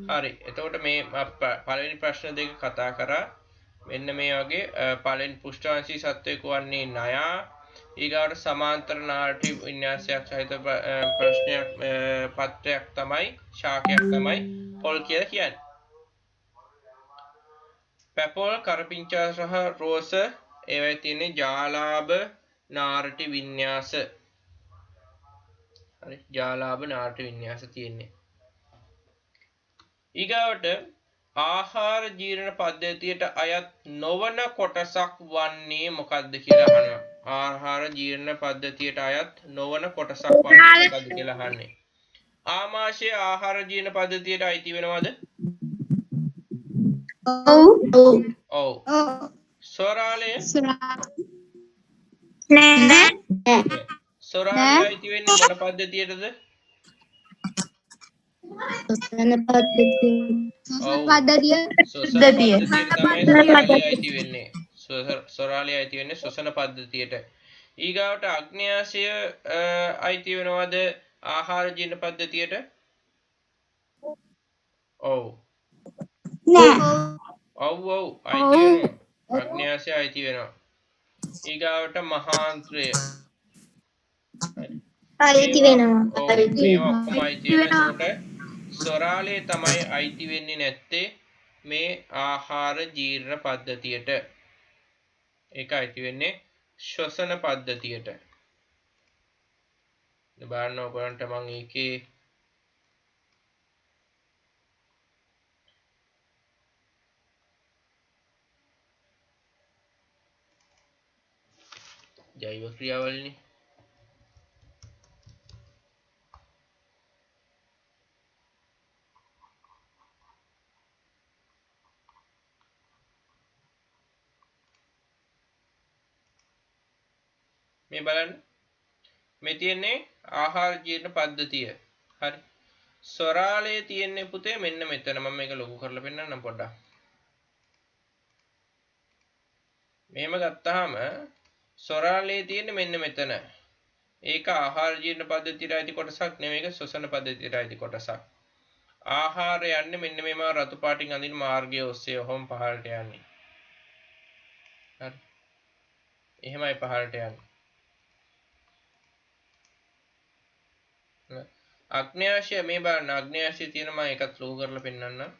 හරි. එතකොට මේ පළවෙනි ප්‍රශ්න දෙක කතා කරා. මෙන්න මේ වගේ පළවෙනි පෘෂ්ඨාංශී සත්වයක වන්නේ නයා. ඊගාවට සමාන්තර නාරටිව් වින්‍යාසයක් සහිත ප්‍රශ්නයක් පත්‍රයක් තමයි ශාකයක් තමයි පොල් කියලා කියන්නේ. පැපොල් කරපිංචා සහ රෝස ඒවයි තියෙන්නේ ජාලාභ නාරටි වින්‍යාස. හරි ජාලාභ නාරටි වින්‍යාස තියෙන්නේ. ඊගාවට ආහාර ජීර්ණ පද්ධතියට අයත් නොවන කොටසක් වන්නේ මොකක්ද කියලා අහනවා. ආහාර ජීර්ණ පද්ධතියට අයත් නොවන කොටසක් වන්නේ මොකක්ද කියලා අහන්නේ. ආමාශය ආහාර ජීර්ණ පද්ධතියට අයිති වෙනවද? ඔව්. සොරාලය නෑ. සොරාලය අයිති වෙන්නේ මොන පද්ධතියටද? සොසන පද්ධතිය. සොරාලය අයිති වෙන්නේ ශ්වසන පද්ධතියට. ඊගාවට අග්න්‍යාශය අයිති වෙනවද ආහාර ජීර්ණ පද්ධතියට? ඔව්. ඔව් අයිති වෙනවා. අග්න්‍යාශය අයිති වෙනවා. ඊගාවට මහාන්ත්‍රය අයිති වෙනවා. මේවා ඔක්කොම අයිති වෙනවා. සොරාලය තමයි අයිති වෙන්නේ නැත්තේ මේ ආහාර ජීර්ණ පද්ධතියට. ඒක අයිති වෙන්නේ ශ්වසන පද්ධතියට. බලන්න ඔයගොල්ලන්ට මම ඒකේ ජෛව ක්‍රියාවලිනේ. මේ බලන්න මේ තියෙන්නේ ආහාර ජීර්ණ පද්ධතිය. හරි. සොරාලයේ තියෙන්නේ පුතේ මෙන්න මෙතන. මම මේක ලොකු කරලා පෙන්නන්නම් පොඩ්ඩක්. මෙහෙම ගත්තාම සොරාලයේ තියෙන්නේ මෙන්න මෙතන. ඒක ආහාර ජීර්ණ පද්ධතියට අයිති කොටසක් නෙමෙයි. ඒක ශ්වසන පද්ධතියට අයිති කොටසක්. ආහාරය යන්නේ මෙන්න මේම රතු පාටින් අඳින මාර්ගය ඔස්සේ ඔහොම පහළට යන්නේ. හරි. එහෙමයි පහළට යන්නේ. අග්න්‍යාශය මේ බලන්න අග්න්‍යාශය තියෙන මම එකත් ලොකු කරලා පෙන්නන්නම්.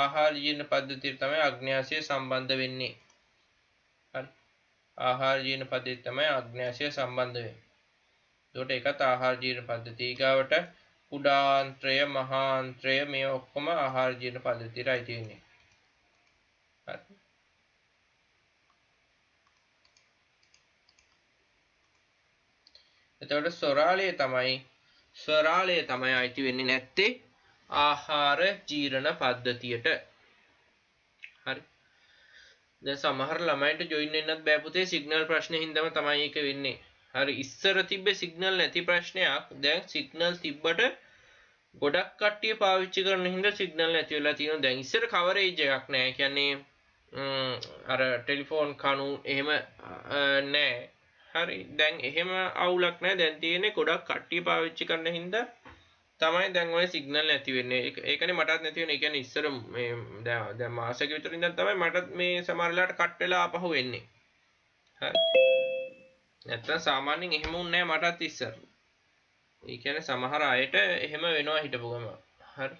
ආහාර ජීර්ණ පද්ධතියට තමයි අග්න්‍යාශය සම්බන්ධ වෙන්නේ. හරි. ආහාර ජීර්ණ පද්ධතියට තමයි අග්න්‍යාශය සම්බන්ධ වෙන්නේ. ඒකට ඒකත් ආහාර ජීර්ණ පද්ධතිය. ඊගාවට කුඩාන්ත්‍රය මහාන්ත්‍රය මේ ඔක්කොම ආහාර ජීර්ණ පද්ධතියට අයිති වෙන්නේ. හරි. එතකොට ස්වරාලය තමයි අයිති වෙන්නේ නැත්තේ ආහාර ජීර්ණ පද්ධතියට. හරි. දැන් සමහර ළමයින්ට ජොයින් වෙන්නත් බෑ පුතේ සිග්නල් ප්‍රශ්නේ හින්දාම තමයි ඒක වෙන්නේ. හරි ඉස්සර තිබ්බේ සිග්නල් නැති ප්‍රශ්නයක්. දැන් සිග්නල් තිබ්බට ගොඩක් කට්ටිය පාවිච්චි කරන හින්දා සිග්නල් නැති වෙලා තියෙනවා. දැන් ඉස්සර කවරේජ් එකක් නැහැ. කියන්නේ අර ටෙලිෆෝන් කණු එහෙම නැහැ. හරි දැන් එහෙම අවුලක් නැහැ. දැන් තියෙන්නේ ගොඩක් කට්ටිය පාවිච්චි කරන හින්දා තමයි දැන් ඔය සිග්නල් නැති වෙන්නේ. ඒකනේ මටත් නැති වෙන්නේ. ඒ කියන්නේ ඉස්සර මේ දැන් මාසෙක විතර ඉඳන් තමයි මටත් මේ සමහර වෙලාවට කට් වෙලා ආපහු එන්නේ. හරි. නැත්තම් සාමාන්‍යයෙන් එහෙම උන්නේ නැහැ මටත් ඉස්සර. ඒ කියන්නේ සමහර අයට එහෙම වෙනවා හිටපු ගම. හරි.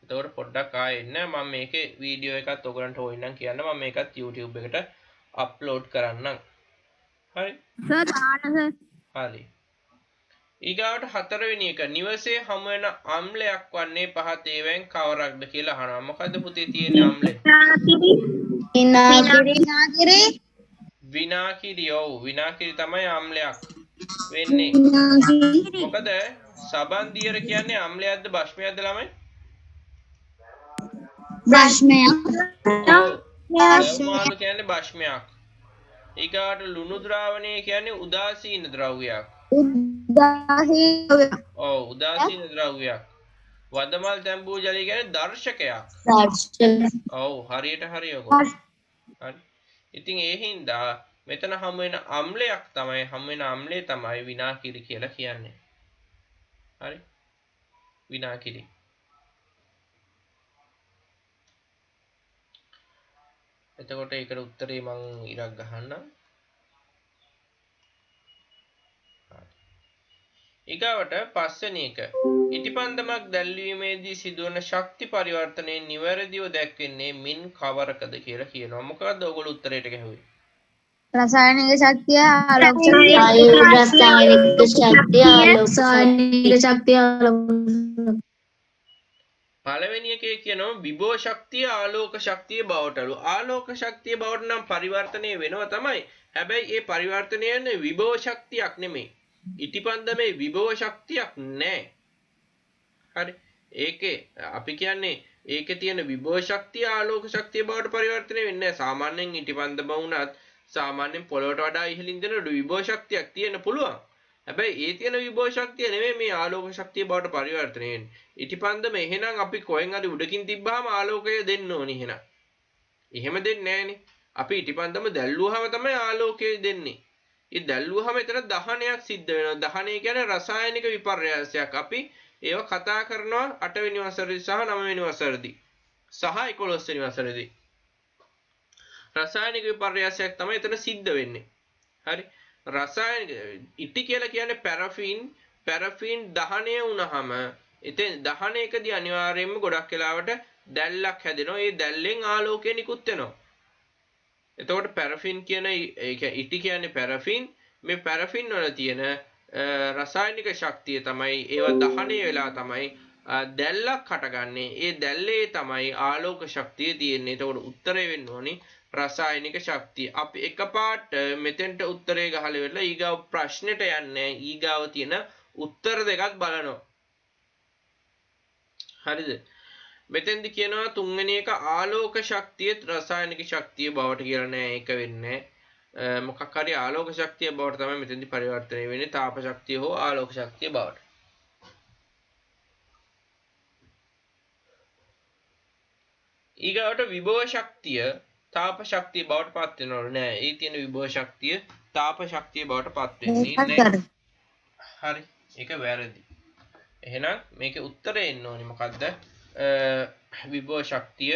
එතකොට පොඩ්ඩක් ආයෙ එන්න මම මේකේ වීඩියෝ එකක් ඔයගලන්ට ඕනනම් කියන්න මම මේකත් YouTube එකට අප්ලෝඩ් කරන්නම්. හරි. සර් දාන්න සර්. හරි. ඊගාවට හතරවෙනි එක නිවසේ හමු වෙන අම්ලයක් වන්නේ පහත ඒවෙන් කවරක්ද කියලා අහනවා. මොකද්ද පුතේ තියෙන අම්ලය? විනාකිරි. ඔව් විනාකිරි තමයි අම්ලයක් වෙන්නේ. මොකද සබන් දියර කියන්නේ අම්ලයක්ද බෂ්මයක්ද ළමයි? බෂ්මයක්. මාළු කියන්නේ බෂ්මයක්. ඊගාට ලුණු ද්‍රාවණය කියන්නේ උදාසීන ද්‍රව්‍යයක්. ඔව් උදාසීන ද්‍රව්‍යයක්. වදමල් තැඹූ ජලය කියන්නේ දර්ශකයක්. ඔව් හරියට හරි ඔයගොල්ලෝ. හරි. ඉතින් ඒ හින්දා මෙතන හමු වෙන අම්ලය තමයි විනාකිරි කියලා කියන්නේ. හරි. විනාකිරි. එතකොට ඒකට උත්තරේ මං ඉරක් ගහන්නම්. ඊගාවට පස්වෙනි එක. ඉටිපන්දමක් දැල්වීමේදී සිදුවන ශක්ති පරිවර්තනයේ නිවැරදිව දැක්වෙන්නේ මින් කවරකද කියලා කියනවා. මොකක්ද ඔයගොල්ලෝ උත්තරයට ගැහුවේ? රසායනික ශක්තිය ආලෝක ශක්තිය පළවෙනි එකේ කියනවා විභව ශක්තිය ආලෝක ශක්තිය බවටලු. ආලෝක ශක්තිය බවට නම් පරිවර්තනය වෙනවා තමයි. හැබැයි ඒ පරිවර්තනය යන්නේ විභව ශක්තියක් නෙමෙයි. ඉටිපන්දමේ විභව ශක්තියක් නැහැ. හරි. ඒකේ අපි කියන්නේ ඒකේ තියෙන විභව ශක්තිය ආලෝක ශක්තිය බවට පරිවර්තනය වෙන්නේ නැහැ. සාමාන්‍යයෙන් ඉටිපන්දම වුණත් සාමාන්‍යයෙන් පොළොවට වඩා ඉහළින් දෙන විභව ශක්තියක් තියෙන්න පුළුවන්. හැබැයි ඒ තියෙන විභව ශක්තිය නෙමෙයි මේ ආලෝක ශක්තිය බවට පරිවර්තනය වෙන්නේ. ඉටිපන්දම එහෙනම් අපි කොහෙන් හරි උඩකින් තිබ්බාම ආලෝකය දෙන්න ඕනි එහෙනම්. එහෙම දෙන්නේ නැහනේ. අපි ඉටිපන්දම දැල්ලුවාම තමයි ආලෝකය දෙන්නේ. ඒ දැල්ලුවාම එතන දහනයක් සිද්ධ වෙනවා. දහනය කියන්නේ රසායනික විපර්යාසයක්. අපි ඒව කතා කරනවා 8 වෙනි වසරේදී සහ 9 වෙනි වසරේදී සහ 11 වෙනි වසරේදී. රසායනික විපර්යාසයක් තමයි එතන සිද්ධ වෙන්නේ. හරි. රසායනික ඉටි කියලා කියන්නේ පැරෆින් දහනය වුණාම එතෙන් දහනයකදී අනිවාර්යයෙන්ම ගොඩක් වෙලාවට දැල්ලක් හැදෙනවා. ඒ දැල්ලෙන් ආලෝකය නිකුත් වෙනවා. එතකොට පැරෆින් කියන ඉටි කියන්නේ පැරෆින්. මේ පැරෆින් වල තියෙන රසායනික ශක්තිය තමයි ඒව දහනය වෙලා තමයි දැල්ලක් හටගන්නේ. ඒ දැල්ලේ තමයි ආලෝක ශක්තිය තියෙන්නේ. එතකොට උත්තරේ වෙන්න ඕනි රසායනික ශක්තිය. අපි එකපාරට මෙතෙන්ට උත්තරේ ගහලා ඉවරලා ඊගාව ප්‍රශ්නෙට යන්නේ. ඊගාව තියෙන උත්තර දෙකක් බලනවා. හරිද? මෙතෙන්දි කියනවා තුන්වෙනි එක ආලෝක ශක්තිය රසායනික ශක්තිය බවට කියලා නෑ. ඒක වෙන්නේ මොකක් හරි ආලෝක ශක්තිය බවට තමයි මෙතෙන්දි පරිවර්තනය වෙන්නේ. තාප ශක්තිය හෝ ආලෝක ශක්තිය බවට. ඊගාවට විභව ශක්තිය තාප ශක්තිය බවට පත් වෙනවලු නෑ. ඒ තියෙන විභව ශක්තිය තාප ශක්තිය බවට පත් වෙන්නේ නෑ. හරි. ඒක වැරදි. එහෙනම් මේකේ උත්තරේ එන්න ඕනි මොකද්ද? විභව ශක්තිය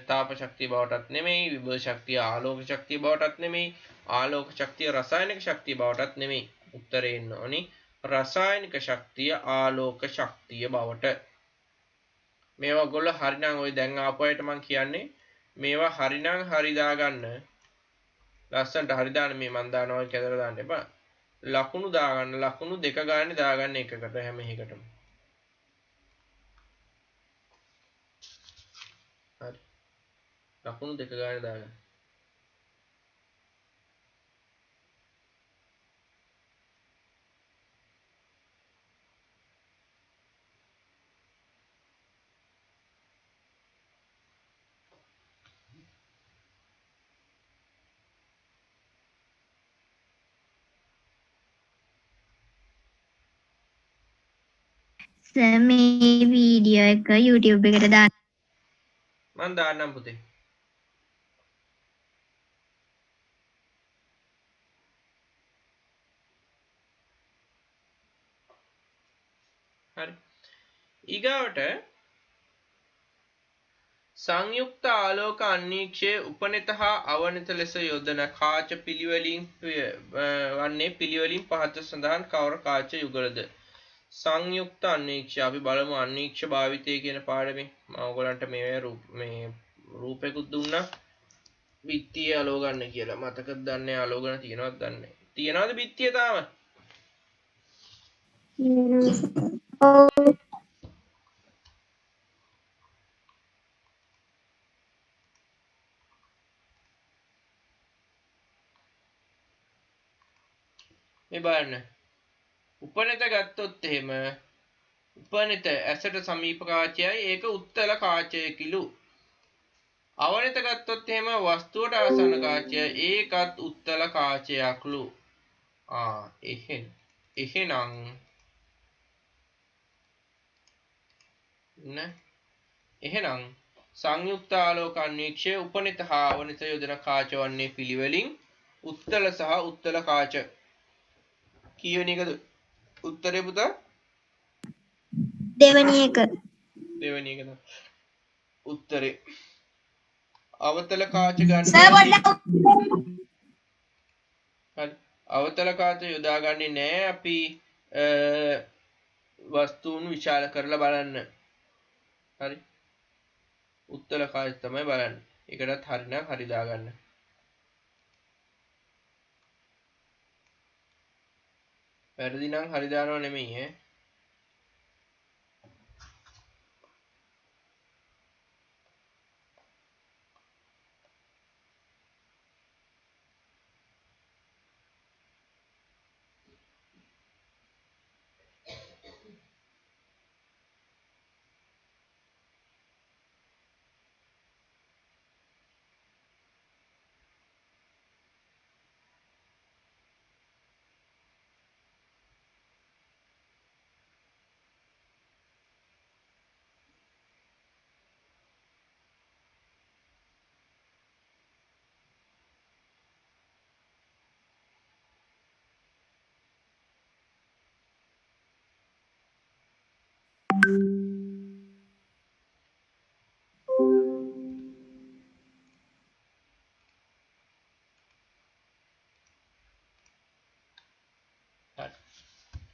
තාප ශක්තිය බවටත් නෙමෙයි. විභව ශක්තිය ආලෝක ශක්තිය බවටත් නෙමෙයි. ආලෝක ශක්තිය රසායනික ශක්තිය බවටත් නෙමෙයි. උත්තරේ එන්න ඕනි රසායනික ශක්තිය ආලෝක ශක්තිය බවට. මේවා ඔයගොල්ලෝ හරිනම් ඔය දැන් ආපු අයට මම කියන්නේ මේවා හරිනම් හරි දාගන්න. ලස්සනට හරි දාන්න මේ මන් දානවා කියලා දාන්න එපා. ලකුණු දාගන්න. ලකුණු දෙක ගානේ දාගන්න එකකට හැම එකකටම. හරි. ලකුණු දෙක ගානේ දාගන්න. මේ වීඩියෝ එක YouTube එකට දාන්න. මන් දාන්නම් පුතේ. හරි. ඊගාවට සංයුක්ත ආලෝක අන්වීක්ෂයේ උපනෙත හා අවනත ලෙස යොදන කාච පිළිවෙලින් වන්නේ පිළිවෙලින් පහත සඳහන් කවර කාච යුගලද? සංයුක්ත අන්වීක්ෂය අපි බලමු අන්වීක්ෂ භාවිතය කියන පාඩමේ මම ඔයගලන්ට මේ රූපයකුත් දුන්නා බිත්තිය අලෝ ගන්න කියලා. මතකද දන්නේ අලෝ ගන්න තියනවද දන්නේ? තියනවද බිත්තිය තාම? මේ බලන්න. උපනෙත ගත්තොත් එහෙම උපනෙත ඇසට සමීප කාචයයි ඒක උත්තල කාචයකිලු. අවනත ගත්තොත් එහෙම වස්තුවට ආසන්න කාචය ඒකත් උත්තල කාචයක්ලු. එහෙනම් සංයුක්ත ආලෝක අන්වීක්ෂයේ උපනිත හා අවනිත යොදන කාච වන්නේ පිළිවෙලින් උත්තල සහ උත්තල කාච. කීවෙනි එකද උත්තරේ පුතා? දෙවැනි එක. දෙවෙනි එක තමයි උත්තරේ. අවතල කාච ගන්න සර් හරි අවතල කාච යොදාගන්නේ නෑ අපි වස්තුන් විශාල කරලා බලන්න. හරි උත්තල කාච තමයි බලන්න. ඒකටත් හරිනම් හරි දාගන්න. වැරදි නම් හරි දානව නෙමෙයි ඈ.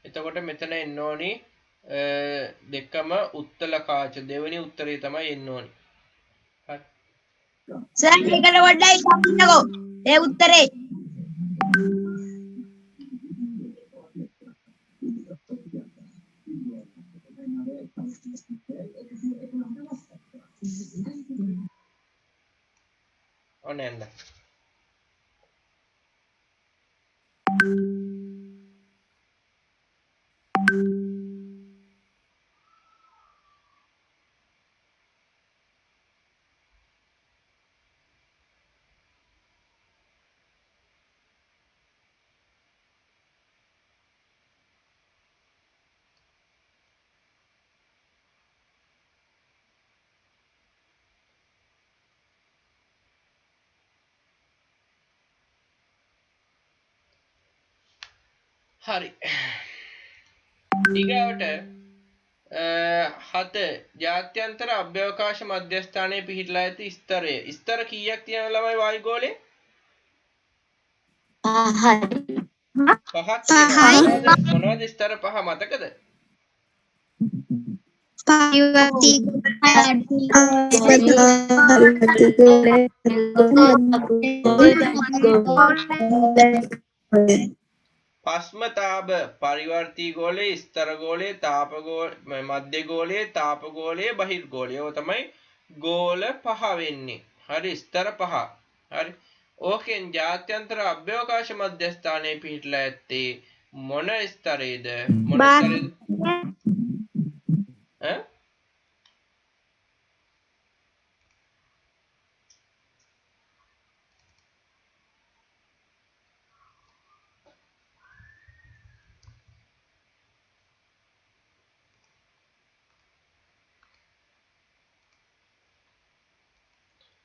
එතකොට මෙතන එන්න ඕනි දෙකම උත්තල කාච දෙවෙනි උත්තරේ තමයි එන්න ඕනි. හරි. සර් ඒකට පොඩ්ඩක් ඉන්නකෝ. ඒ උත්තරේ. ඔන්න එන්න. හරි ඊගාවට 7 ජාත්‍යන්තර අභ්‍යවකාශ මධ්‍යස්ථානයේ පිහිටලා ඇති ස්තරය ස්තර කීයක් තියෙන ළමයි වායුගෝලයේ? 5ක් තියෙනවා. මොනවද ස්තර 5 මතකද? පස්මතාප පරිවර්තී ගෝලය ස්තර ගෝලය තාප ගෝලය මධ්‍ය ගෝලය තාප ගෝලය බහිර්ගෝලය. ඔය තමයි ගෝල 5 වෙන්නේ. හරි ස්තර 5. හරි ඕකෙන් ජාත්‍යන්තර අභ්‍යවකාශ මධ්‍යස්ථානයේ පිහිටලා ඇත්තේ මොන ස්තරේද? මොන ස්තරේද?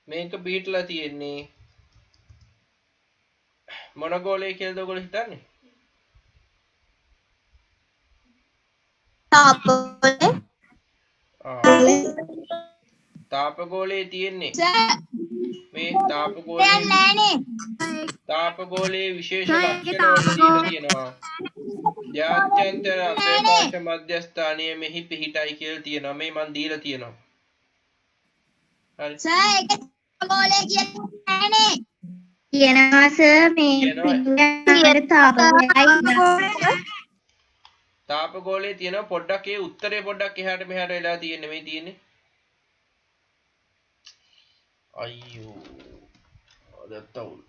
මේක පිහිටලා තියෙන්නේ මොන ගෝලයේ කියලාද ඔයගොල්ලෝ හිතන්නේ? තාප ගෝලයේ තියෙන්නේ මේ තාප ගෝලයේ විශේෂ ලක්ෂණ වල දීලා තියෙනවා. ජාත්‍යන්තර අභ්‍යවකාශ මධ්‍යස්ථානයේ මෙහි පිහිටයි කියලා තියෙනවා. මේ මන් දීලා තියෙනවා. හරි. සර් ඒක ගෝලය කියන්නේ නෑනේ. කියනවා සර් මේ තාප ගෝලයේ තියෙනවා පොඩ්ඩක් ඒ උත්තරේ පොඩ්ඩක් එහාට මෙහාට වෙලා තියෙන්නේ මේ තියෙන්නේ. අයියෝ. අදත්තවුල්.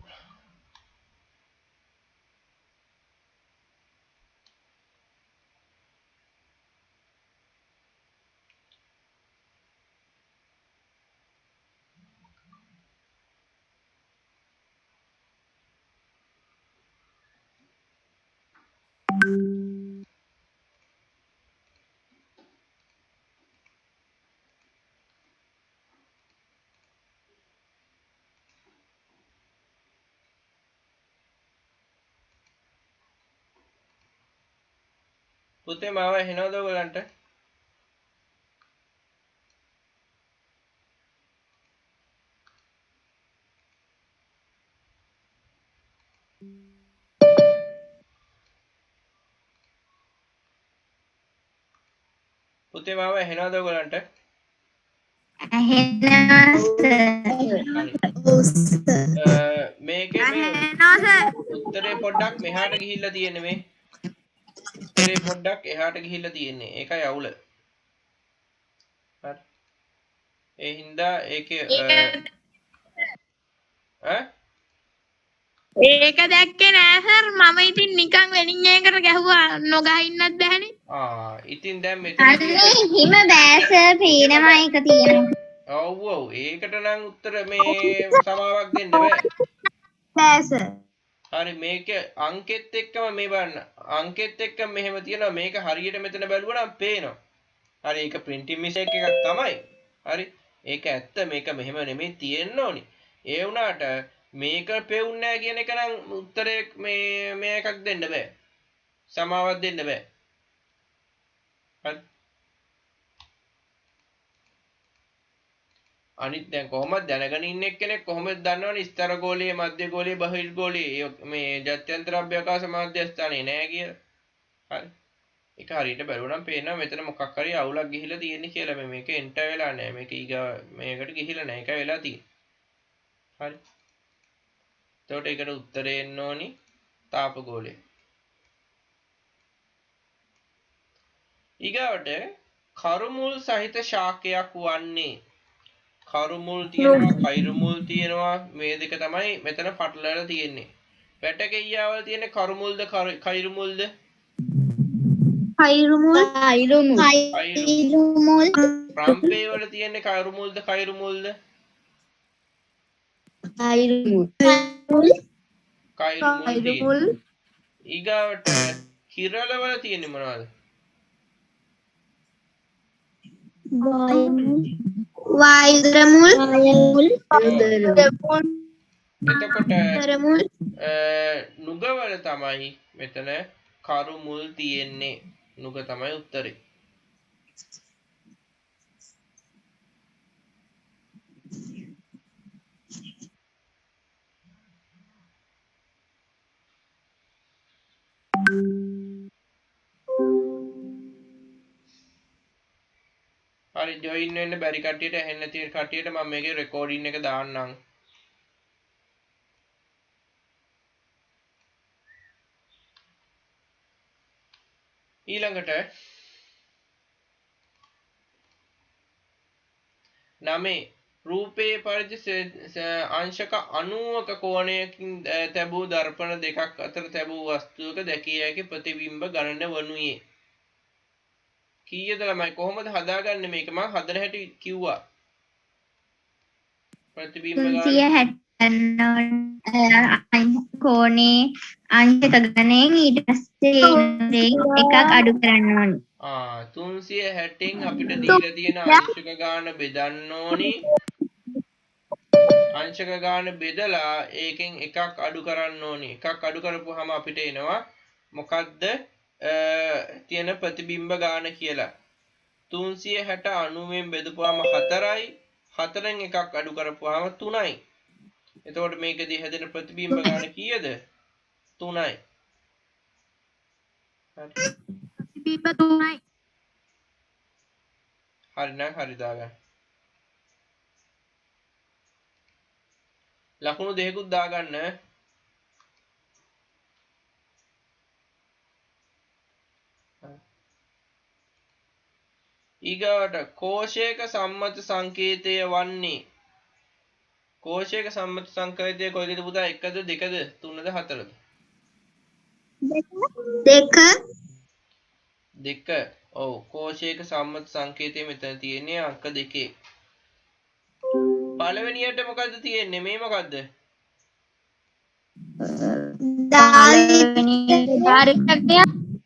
පුතේ මාව ඇහෙනවද ඔයගලන්ට? පුතේ මාව ඇහෙනවද ඔයගලන්ට? ඇහෙනවා හරි. මේකේ මේ උත්තරේ පොඩ්ඩක් මෙහාට ගිහිල්ලා තියෙන්නේ මේ. උත්තරේ පොඩ්ඩක් එහාට ගිහිල්ලා තියෙන්නේ. ඒකයි අවුල. හරි. ඒ හින්දා ඒකේ ඒක දැක්කේ නෑ සර් මම ඉතින් නිකන් වෙනින් එකකට ගැහුවා නොගා ඉන්නත් බැහැනේ. ඉතින් දැන් මෙතනදී හිම බෑ සර් පේනවා ඒක තියෙනවා. ඔව් ඒකට නම් උත්තර මේ සමාවක් දෙන්න බෑ. බෑ සර්. හරි මේක අංකෙත් එක්කම මේ බලන්න. අංකෙත් එක්කම මෙහෙම තියෙනවා. මේක හරියට මෙතන බැලුවා නම් පේනවා. හරි ඒක printing mistake එකක් තමයි. හරි ඒක ඇත්ත මේක මෙහෙම නෙමෙයි තියෙන්න ඕනි. ඒ වුණාට මේක පෙවුන්නේ නැහැ කියන එක නම් උත්තරේ මේ එකක් දෙන්න බෑ. සමාවක් දෙන්න බෑ. හරි අනිත් දැන් කොහොමද දැනගෙන ඉන්න එක්කෙනෙක් කොහොමද දන්නවනේ ස්තර ගෝලීය මධ්‍ය ගෝලීය බහිර් ගෝලීය මේ ජාත්‍යන්තර අභ්‍යවකාශ මාධ්‍යස්ථානේ නෑ කියලා. හරි ඒක හරියට බැලුවනම් පේනවා මෙතන මොකක් හරි අවුලක් ගිහිලා තියෙන්නේ කියලා. මේක එන්ටර් වෙලා නෑ. මේක ඊගා මේකට ගිහිලා නෑ. ඒකයි වෙලා තියෙන්නේ. හරි. එතකොට ඒකට උත්තරේ එන්න ඕනි තාප ගෝලය. ඊගාවට කරුමුල් සහිත ශාකයක් වන්නේ කරුමුල් තියෙනවා කෛරුමුල් තියෙනවා මේ දෙක තමයි මෙතන පටලලා තියෙන්නේ. වැටකෙයියාවල තියෙන කරුමුල්ද කෛරුමුල්ද? කෛරුමුල්. රම්පේ වල තියෙන කරුමුල්ද කෛරුමුල්ද? කෛරුමුල්. ඊගාවට හිරල වල තියෙන්නේ මොනවද? වායුද්‍රමුල්. එතකොට නුග වල තමයි මෙතන කරුමුල් තියෙන්නේ. නුග තමයි උත්තරේ. හරි ජොයින් වෙන්න බැරි කට්ටියට ඇහෙන්නේ නැති කට්ටියට මම මේකේ රෙකෝඩින් එක දාන්නම්. ඊළඟට 9 රූපයේ පරිදි අංශක 90ක කෝණයකින් තැබූ දර්පණ දෙකක් අතර තැබූ වස්තුවක දැකිය හැකි ප්‍රතිබිම්බ ගණන වනුයේ කීයද ළමයි කොහොමද හදාගන්නේ මේක මම හදන හැටි කිව්වා ප්‍රතිබිම්බ ගණන 360 කෝණේ අංශක ගණයෙන් ඊට පස්සේ එකක් අඩු කරන්න ඕනේ. 360න් අපිට දීලා තියෙන අංශක ගාන බෙදන්න ඕනි. අංශක ගාන බෙදලා ඒකෙන් එකක් අඩු කරන්න ඕනි. එකක් අඩු කරපුවාම අපිට එනවා මොකද්ද තියෙන ප්‍රතිබිම්බ ගාන කියලා. 360 90න් බෙදපුවාම 4යි. 4න් එකක් අඩු කරපුවාම 3යි. එතකොට මේකදී හැදෙන ප්‍රතිබිම්බ ගාන කීයද? 3යි. හරි. ප්‍රතිබිම්බ 3යි. හරි නම් හරි දාගන්න. ලකුණු දෙකකුත් දාගන්න. ඊගාට කෝෂයක සම්මත සංකේතය වන්නේ කෝෂයක සම්මත සංකේතය කොයිද පුතා 1ද 2ද 3ද 4ද? 2. ඔව් කෝෂයක සම්මත සංකේතය මෙතන තියෙන්නේ අංක 2. පළවෙනියට මොකද්ද තියෙන්නේ? මේ මොකද්ද?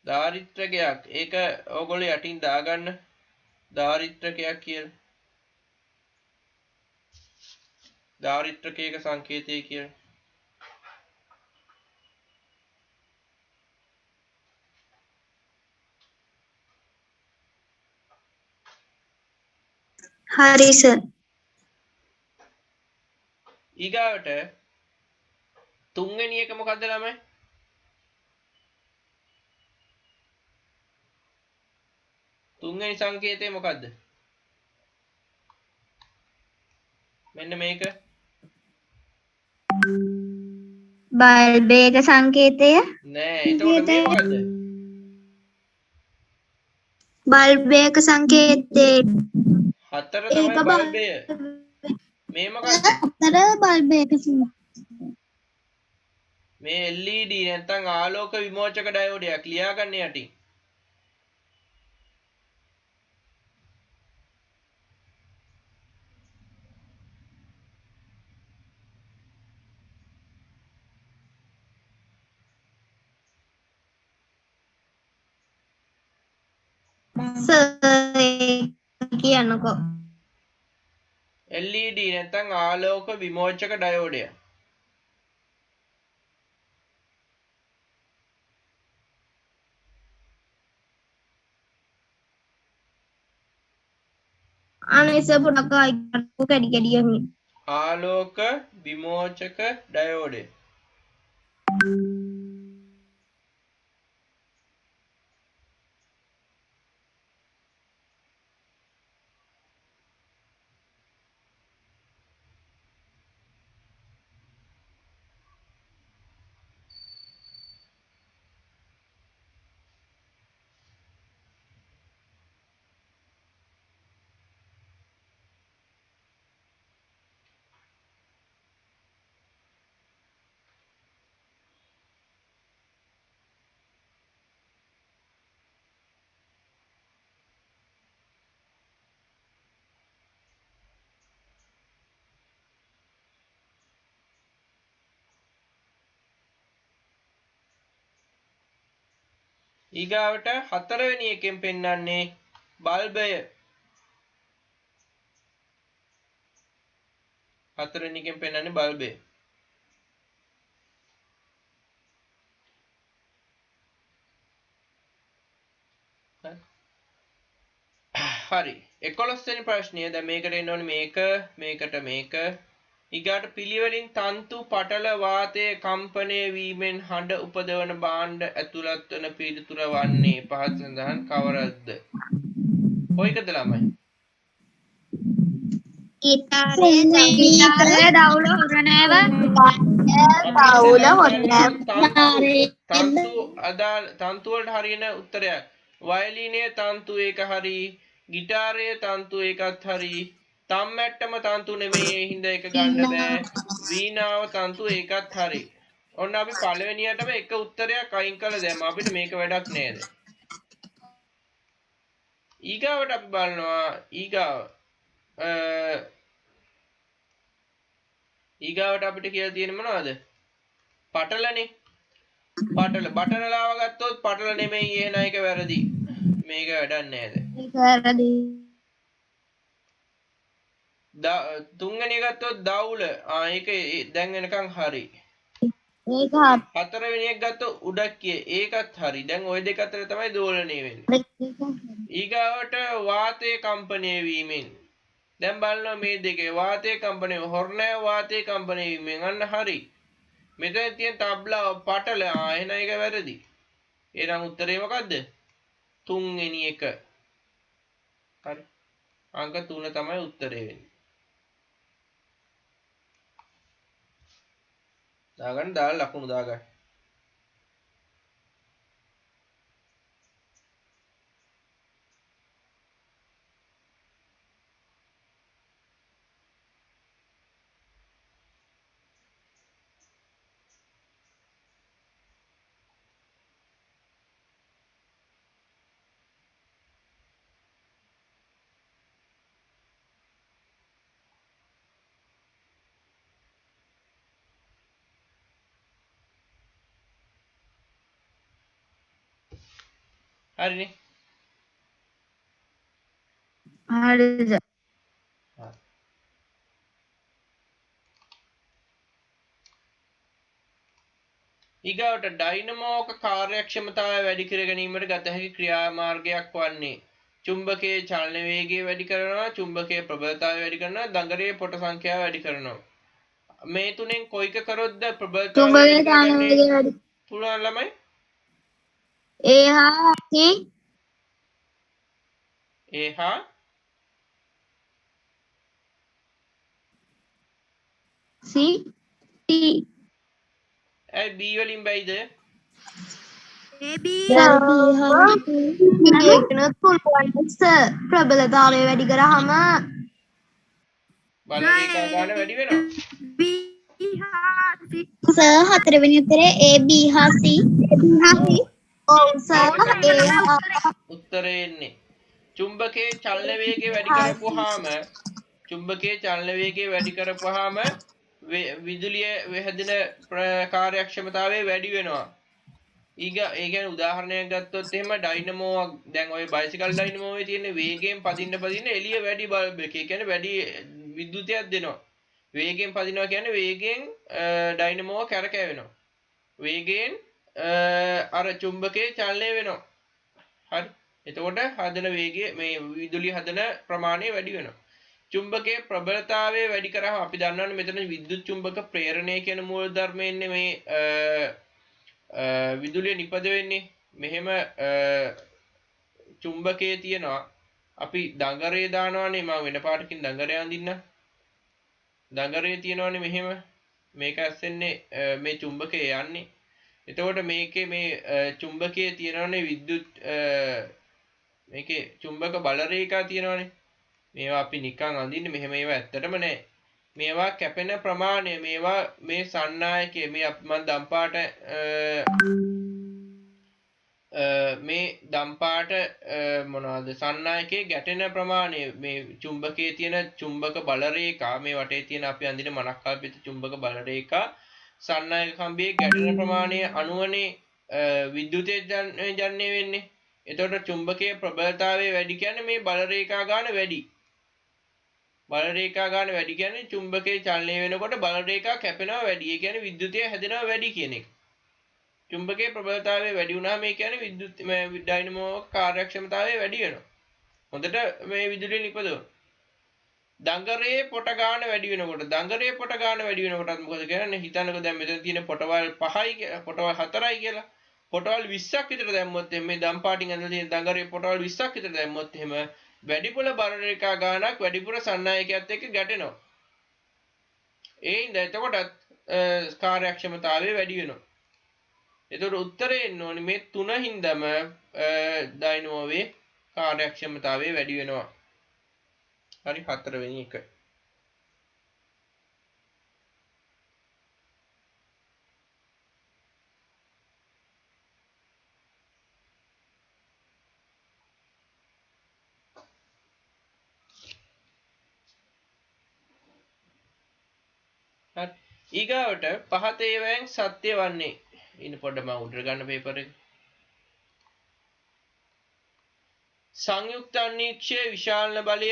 දාරිත්‍රකයක්. ඒක ඕගොල්ලෝ යටින් දාගන්න. දාරිත්‍රකයක් කියලා. දාරිත්‍රකයක සංකේතය කියලා. හරි සර්. ඊගාවට තුන්වෙනි එක මොකද්ද ළමයි? . තුන්වෙනි සංකේතය මොකද්ද? මෙන්න මේක. බල්බයක සංකේතය. නෑ. එතකොට මේ මොකද්ද? බල්බයක සංකේතය. හතර තමයි බල්බය. මේ මොකද්ද? හතර බල්බයක සංකේතය. මේ LED නැත්නම් ආලෝක විමෝචක ඩයෝඩයක් ලියා ගන්න යටින්. කියන්නකෝ. LED නැත්නම් ආලෝක විමෝචක ඩයෝඩය. අනේස පොඩක් ආයිකටු කැඩි කැඩි යමින්. ආලෝක විමෝචක ඩයෝඩය. ඊගාවට හතරවෙනි එකෙන් පෙන්වන්නේ බල්බය. හතරවෙනි එකෙන් පෙන්වන්නේ බල්බය. හරි 11 වෙනි ප්‍රශ්නය. දැන් මේකට එන්න ඕනේ මේක මේකට මේක. ඊගාට පිළිවෙලින් තන්තු පටල වාතයේ කම්පණය වීමෙන් හඬ උපදවන භාණ්ඩ ඇතුළත් වන පිළිතුර වන්නේ පහත සඳහන් කවරක්ද? කොයිකද ළමයි? ගිටාරය දවුල හොරණෑව. දවුල හොරණෑව. තන්තු වලට හරියන උත්තරයක්. වයලීනයේ තන්තු එක හරි, ගිටාරයේ තන්තු එකත් හරි. තම්මැට්ටම තන්තු නෙමෙයි හින්දා එක ගන්න බෑ. වීණාව තන්තු එකත් හරි. ඔන්න අපි පළවෙනියටම එක උත්තරයක් අයින් කළා දැන් අපිට මේක වැඩක් නේද? ඊගාවට අපි බලනවා ඊගාවට අපිට කියලා තියෙන මොනවද? පටලනේ. බටන ලාව ගත්තොත් පටල නෙමෙයි එහෙනම් ඒක වැරදි. මේක වැඩක් නෑද? ඒක වැරදි. තුන්වෙනි ගත්තොත් දවුල. ඒක දැන් වෙනකන් හරි. ඒක හරි. හතරවෙනි එක ගත්තොත් උඩක්කිය. ඒකත් හරි. දැන් ওই දෙක අතර තමයි දෝලණය වෙන්නේ. ඊගාවට වාතයේ කම්පණය වීමෙන්. දැන් බලනවා මේ දෙකේ වාතයේ කම්පණය හොරණෑ වාතයේ කම්පණය වීමෙන් අන්න හරි. මෙතන තියෙන තබ්ලා පටල එහෙනම් ඒක වැරදි. එහෙනම් උත්තරේ මොකද්ද? තුන්වෙනි එක. හරි. අංක 3 තමයි උත්තරේ වෙන්නේ. දාගන්න දාලා ලකුණු දාගන්න. හරිනේ. හරිද? ඊගාවට ඩයිනමෝක කාර්යක්ෂමතාවය වැඩි කර ගැනීමට ගත හැකි ක්‍රියාමාර්ගයක් වන්නේ චුම්බකයේ චලන වේගය වැඩි කරනවා, චුම්බකයේ ප්‍රබලතාවය වැඩි කරනවා, දඟලේ පොට සංඛ්‍යාව වැඩි කරනවා. මේ තුනෙන් කොයික කරොත්ද ප්‍රබලතාවය වැඩි කරගන්නේ? පුළුවන් ළමයි? ඒ හා A හා C T ඇයි B වලින් බැයිද? ප්‍රබලතාවය වැඩි කරාම බල රේඛා ගාන වැඩි වෙනවා. සර් හතරවෙනි උත්තරේ A B හා C. ඔව් සර් උත්තරේ එන්නේ චුම්බකයේ චලන වේගය වැඩි කරපුවාම විදුලිය හැදෙන කාර්යක්ෂමතාවය වැඩි වෙනවා. ඒ කියන්නේ උදාහරණයක් ගත්තොත් එහෙම ඩයිනමෝවක් දැන් ওই බයිසිකල් ඩයිනමෝවේ තියෙන වේගයෙන් පදින්න එළිය වැඩි බල්බ් එක. ඒ කියන්නේ වැඩි විද්‍යුතයක් දෙනවා. වේගයෙන් පදිනවා කියන්නේ වේගයෙන් ඩයිනමෝව කැරකෙවෙනවා. වේගයෙන් අර චුම්බකයේ චලනය වෙනවා. හරි. එතකොට හදන වේගය මේ විදුලිය හදන ප්‍රමාණය වැඩි වෙනවා. චුම්බකයේ ප්‍රබලතාවය වැඩි කරාම අපි දන්නවනේ මෙතන විද්‍යුත් චුම්බක ප්‍රේරණය කියන මූල ධර්මය එන්නේ මේ විදුලිය නිපද වෙන්නේ මෙහෙම චුම්බකයේ තියෙනවා අපි දඟරේ දානවානේ මම වෙන පාටකින් දඟරේ අඳින්න දඟරේ තියෙනවානේ මෙහෙම මේක ඇස්සෙන්නේ මේ චුම්බකයේ යන්නේ එතකොට මේකේ මේ චුම්බකයේ තියෙනවානේ විද්‍යුත් මේකේ චුම්බක බල රේඛා තියෙනවානේ මේවා අපි නිකන් අඳින්නේ මෙහෙම ඒවා ඇත්තටම නෑ මේවා කැපෙන ප්‍රමාණය මේවා මේ සන්නායකයේ මේ මම දම්පාට මේ දම්පාට මොනවද සන්නායකයේ ගැටෙන ප්‍රමාණය මේ චුම්බකයේ තියෙන චුම්බක බල රේඛා මේ වටේ තියෙන අපි අඳින මනක්කල්පිත චුම්බක බල රේඛා සන්නායක කම්බියේ ගැටෙන ප්‍රමාණය අනුවනේ විද්‍යුතය ජනනය වෙන්නේ. එතකොට චුම්බකයේ ප්‍රබලතාවය වැඩි කියන්නේ මේ බල රේඛා ගාන වැඩි. බල රේඛා ගාන වැඩි කියන්නේ චුම්බකයේ චලනය වෙනකොට බල රේඛා කැපෙනවා වැඩි. ඒ කියන්නේ විද්‍යුතය හැදෙනවා වැඩි කියන එක. චුම්බකයේ ප්‍රබලතාවය වැඩි වුණාම ඒ කියන්නේ විද්‍යුත් ඩයිනමෝ කාර්යක්ෂමතාවය වැඩි වෙනවා. හොඳට මේ විදුලිය නිපදවන. දඟරයේ පොට ගාන වැඩි වෙනකොට මොකද කරන්නේ? හිතන්නකෝ දැන් මෙතන තියෙන පොටවල් 5යි පොටවල් 4යි කියලා. පොටවල් 20ක් විතර දැම්මොත් මේ දම් පාටින් ඇඳලා තියෙන දඟරයේ පොටවල් 20ක් විතර දැම්මොත් එහෙම වැඩිපුර බල රේඛා ගානක් වැඩිපුර සන්නායකයත් එක්ක ගැටෙනවා. ඒ හින්දා එතකොටත් කාර්යක්ෂමතාවය වැඩි වෙනවා. එතකොට උත්තරේ එන්න ඕනේ මේ තුන හින්දාම ඩයිනමෝවේ කාර්යක්ෂමතාවය වැඩි වෙනවා. හරි හතරවෙනි එක. හරි ඊගාවට පහත ඒවායින් සත්‍ය වන්නේ ඉන්න පොඩ්ඩක් මම උඩට ගන්න පේපර් එක. සංයුක්ත අනීක්ෂයේ විශාලන බලය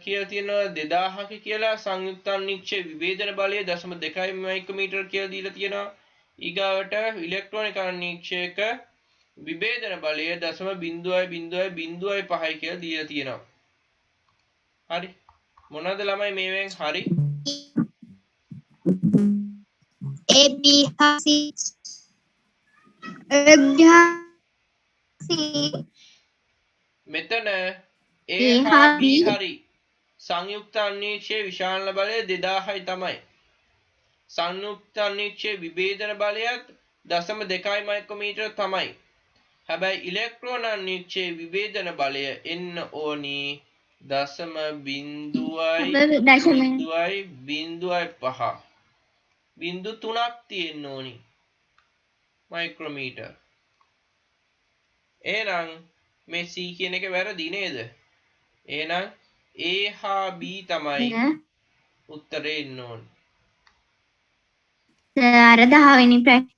කියලා තියෙනවා 2000ක කියලා සංයුක්ත අනීක්ෂයේ විභේදන බලය 0.2 මයික්‍රෝමීටර් කියලා දීලා තියෙනවා. ඊගාවට ඉලෙක්ට්‍රොනික අනීක්ෂයක විභේදන බලය 0.0.0.5 කියලා දීලා තියෙනවා. හරි මොනවද ළමයි මේවෙන් හරි? A B හා C. මෙතන A හා B හරි. සංයුක්ත අනීක්ෂයේ විශාලන බලය 2000යි තමයි. සංයුක්ත අනීක්ෂයේ විභේදන බලයත් 0.2 මයික්‍රෝමීටර තමයි. හැබැයි ඉලෙක්ට්‍රෝන අනීක්ෂයේ විභේදන බලය එන්න ඕනි 0.0.05 බිංදු 3ක් තියෙන්න ඕනි මයික්‍රෝමීටර්. එහෙනම් මේ C කියන එක වැරදි නේද? එහෙනම් A හා B තමයි උත්තරේ එන්න ඕනි. අර 10 වෙනි ප්‍රශ්නේ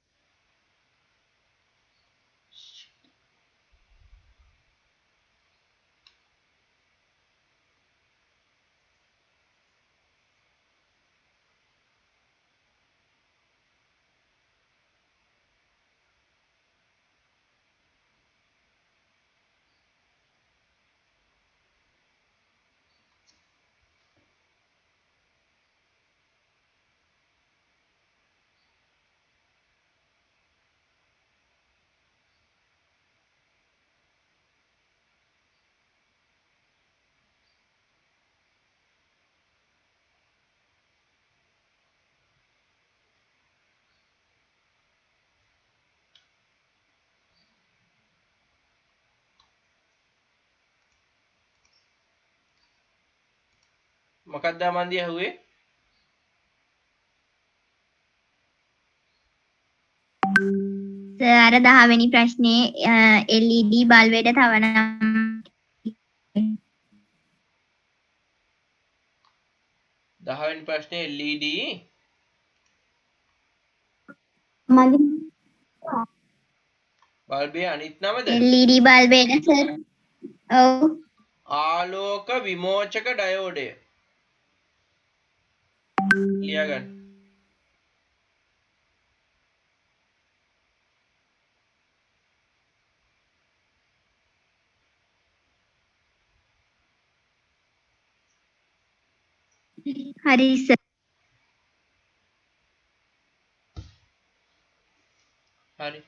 මොකක්ද මන්දිය ඇහුවේ? සර් අර 10 වෙනි ප්‍රශ්නේ LED බල්බයට තව නම් 10 වෙනි ප්‍රශ්නේ LED බල්බේ අනිත් නමද? LED බල්බයට සර් ඔව් ආලෝක විමෝචක ඩයෝඩය. ලියාගන්න. හරි සර් හරි.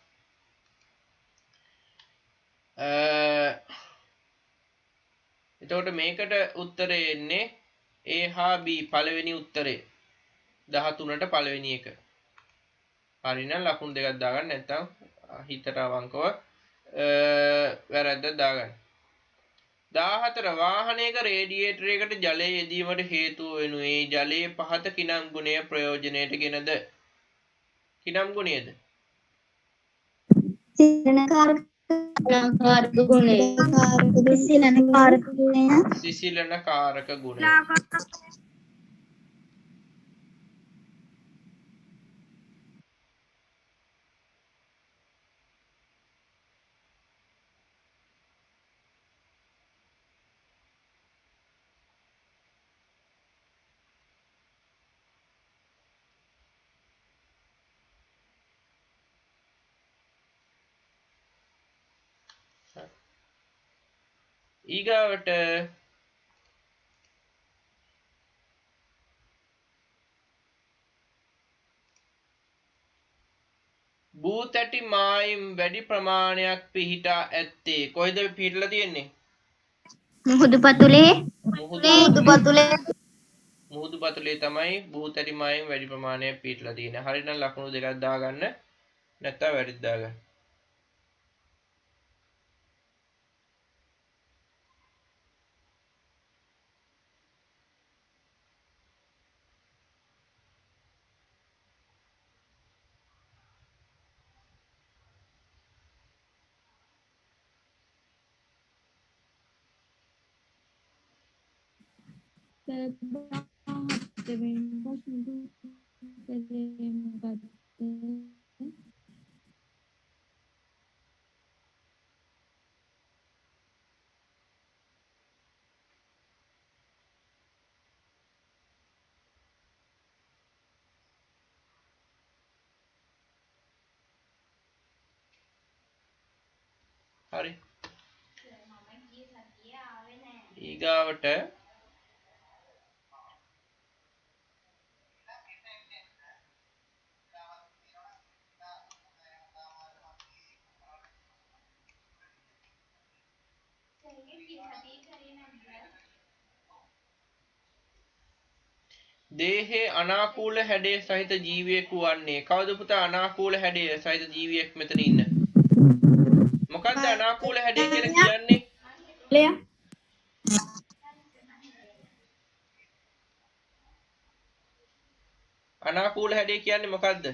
එතකොට මේකට උත්තරේ එන්නේ A හා B පළවෙනි උත්තරේ 13ට පළවෙනි එක. හරි නම් ලකුණු දෙකක් දාගන්න නැත්නම් හිතට අවංකව වැරද්දක් දාගන්න. 14 වාහනයක රේඩියේටරයකට ජලය යෙදීමට හේතුව වෙනුවේ ජලයේ පහත කිනම් ගුණය ප්‍රයෝජනයට ගෙනද? කිනම් ගුණයද? සිලනකාරක ගුණය. සිලනකාරක ගුණය. සිසිලන කාරක ගුණය. ඊගාවට භූතැටි මායිම් වැඩි ප්‍රමාණයක් පිහිටා ඇත්තේ කොයිද පිහිටලා තියෙන්නේ? මුහුදු පතුලේ මුහුදු පතුලේ තමයි භූතැටි මායිම් වැඩි ප්‍රමාණයක් පිහිටලා තියෙන්නේ. හරිනම් ලකුණු දෙකක් දාගන්න. නැත්නම් වැරදි දාගන්න. හරි. ඊගාවට දේහේ අනාකූල හැඩය සහිත ජීවියෙකු වන්නේ කවුද පුතා? අනාකූල හැඩය සහිත ජීවියෙක් මෙතන ඉන්න. මොකක්ද අනාකූල හැඩය කියලා කියන්නේ? අනාකූල හැඩය කියන්නේ මොකක්ද?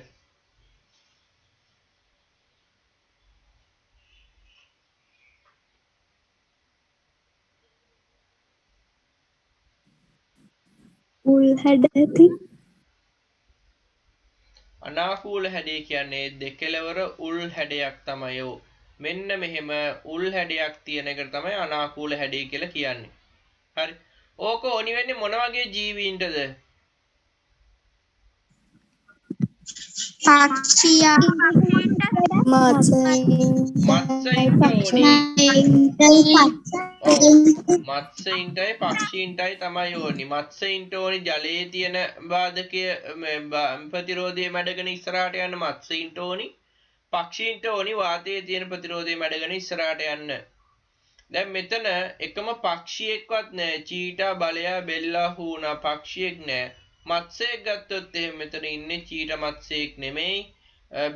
උල් හැඩ ඇති. අනාකූල හැඩය කියන්නේ දෙකලවර උල් හැඩයක් තමයි. මෙන්න මෙහෙම උල් හැඩයක් තියෙන එකට තමයි අනාකූල හැඩය කියලා කියන්නේ. හරි. ඕක ඕනි වෙන්නේ මොන වගේ ජීවීන්ටද? පක්ෂියා මත්ස්‍යයින්ටයි පක්ෂීන්ටයි තමයි ඕනි. මත්ස්‍යයින්ට ඕනි ජලයේ තියෙන බාධකය ප්‍රතිරෝධය මැඩගෙන ඉස්සරහට යන්න මත්ස්‍යයින්ට ඕනි. පක්ෂීන්ට ඕනි වාතයේ තියෙන ප්‍රතිරෝධය මැඩගෙන ඉස්සරහට යන්න. දැන් මෙතන එකම පක්ෂියෙක්වත් නැහැ. චීටා බලයා බෙල්ලා හූනා පක්ෂියෙක් නැහැ. මත්ස්‍යයෙක් ගත්තොත් එහෙනම් මෙතන ඉන්නේ චීටා මත්ස්‍යයෙක් නෙමෙයි,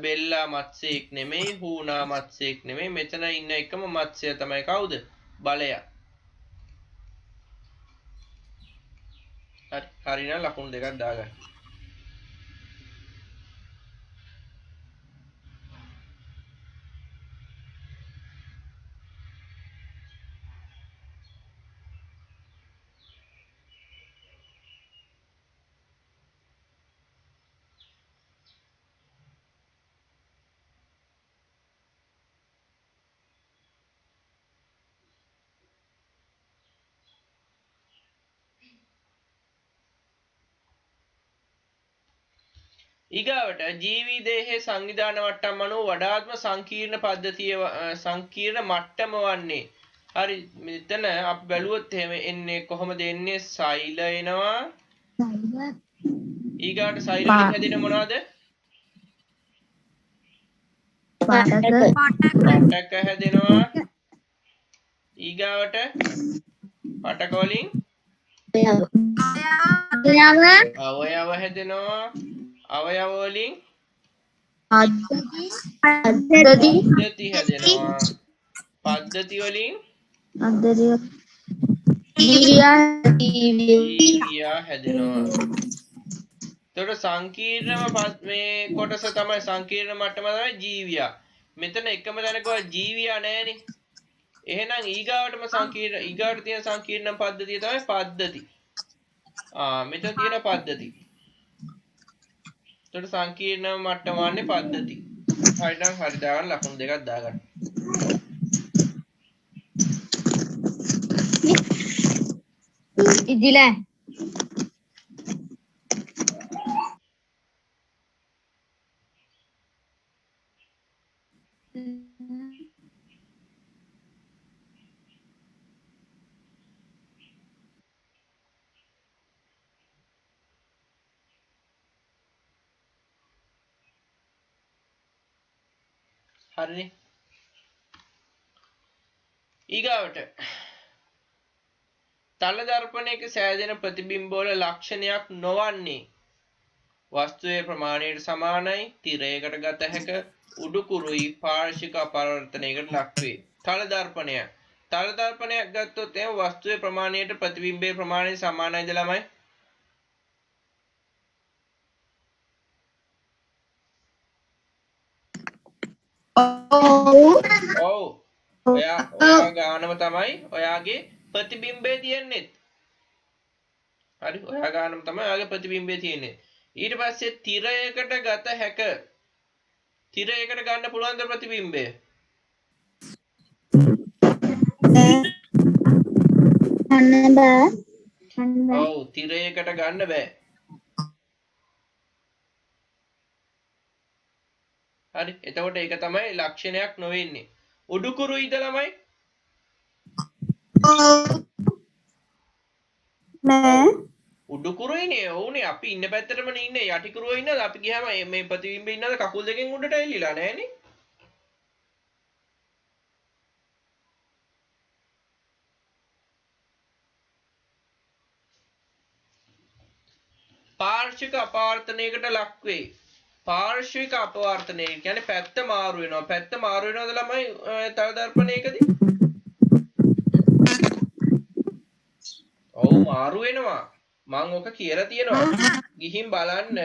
බෙල්ලා මත්ස්‍යයෙක් නෙමෙයි, හූනා මත්ස්‍යයෙක් නෙමෙයි. මෙතන ඉන්න එකම මත්ස්‍යය තමයි කවුද? බලයා. හරි නම් ලකුණු දෙකක් දාගන්න. ඊගාවට ජීවි දේහයේ සංවිධාන මට්ටම් අනුව වඩාත්ම සංකීර්ණ පද්ධතිය සංකීර්ණ මට්ටම වන්නේ. හරි මෙතන අපි බැලුවොත් එහෙම එන්නේ කොහොමද එන්නේ? සෛල එනවා. ඊගාට සෛල වලින් හැදෙන මොනවද? පටක හැදෙනවා. ඊගාවට පටක වලින් අවයව හැදෙනවා. අවයව වලින් පද්ධති හැදෙනවා. පද්ධති වලින් ජීවියා හැදෙනවා. එතකොට සංකීර්ණම මේ කොටස තමයි සංකීර්ණ මට්ටම තමයි ජීවියා. මෙතන එකම තැනකවත් ජීවියා නැහැනේ. එහෙනම් ඊගාවටම සංකීර්ණ ඊගාවට තියෙන සංකීර්ණ පද්ධතිය තමයි පද්ධති. මෙතන තියෙන පද්ධති. එතකොට සංකීර්ණ මට්ටම වන්නේ පද්ධති. හරිනම් හරි දාගන්න ලකුණු දෙකක් දාගන්න. ඉදිලා හරිනේ. ඊගාවට තල දර්පණයක සෑදෙන ප්‍රතිබිම්බවල ලක්ෂණයක් නොවන්නේ වස්තුවේ ප්‍රමාණයට සමානයි, තිරයකට ගත හැක, උඩුකුරුයි, පාර්ශ්වික අපරිවර්තනයකට ලක්වේ. තල දර්පණයක් ගත්තොත් එහෙම වස්තුවේ ප්‍රමාණයට ප්‍රතිබිම්බයේ ප්‍රමාණය සමානයිද ළමයි? ඔව්. ඔයා ගානම තමයි ඔයාගේ ප්‍රතිබිම්බය තියෙන්නේ. හරි ඔයා ගානම තමයි ඔයාගේ ප්‍රතිබිම්බය තියෙන්නේ. ඊට පස්සේ තිරයකට ගත හැක. තිරයකට ගන්න පුළුවන්ද ප්‍රතිබිම්බය? ගන්න බෑ. ඔව් තිරයකට ගන්න බෑ. හරි එතකොට ඒක තමයි ලක්ෂණයක් නොවෙන්නේ. උඩුකුරුයිද ළමයි? නෑ. උඩුකුරුයිනේ. ඔව්නේ අපි ඉන්න පැත්තටම ඉන්නේ. යටිකුරුව ඉන්නද? අපි ගියාම මේ ප්‍රතිබිම්බේ ඉන්නද කකුල් දෙකෙන් උඩට එල්ලිලා නෑනේ. පාර්ශ්වික අපවර්තනයකට ලක් වේ. පාර්ශ්වික අපවර්තනය කියන්නේ පැත්ත මාරු වෙනවා. පැත්ත මාරු වෙනවද ළමයි තල දර්පණයකදී? ඔව් මාරු වෙනවා. මම ඔක කියලා තියෙනවා. ගිහින් බලන්න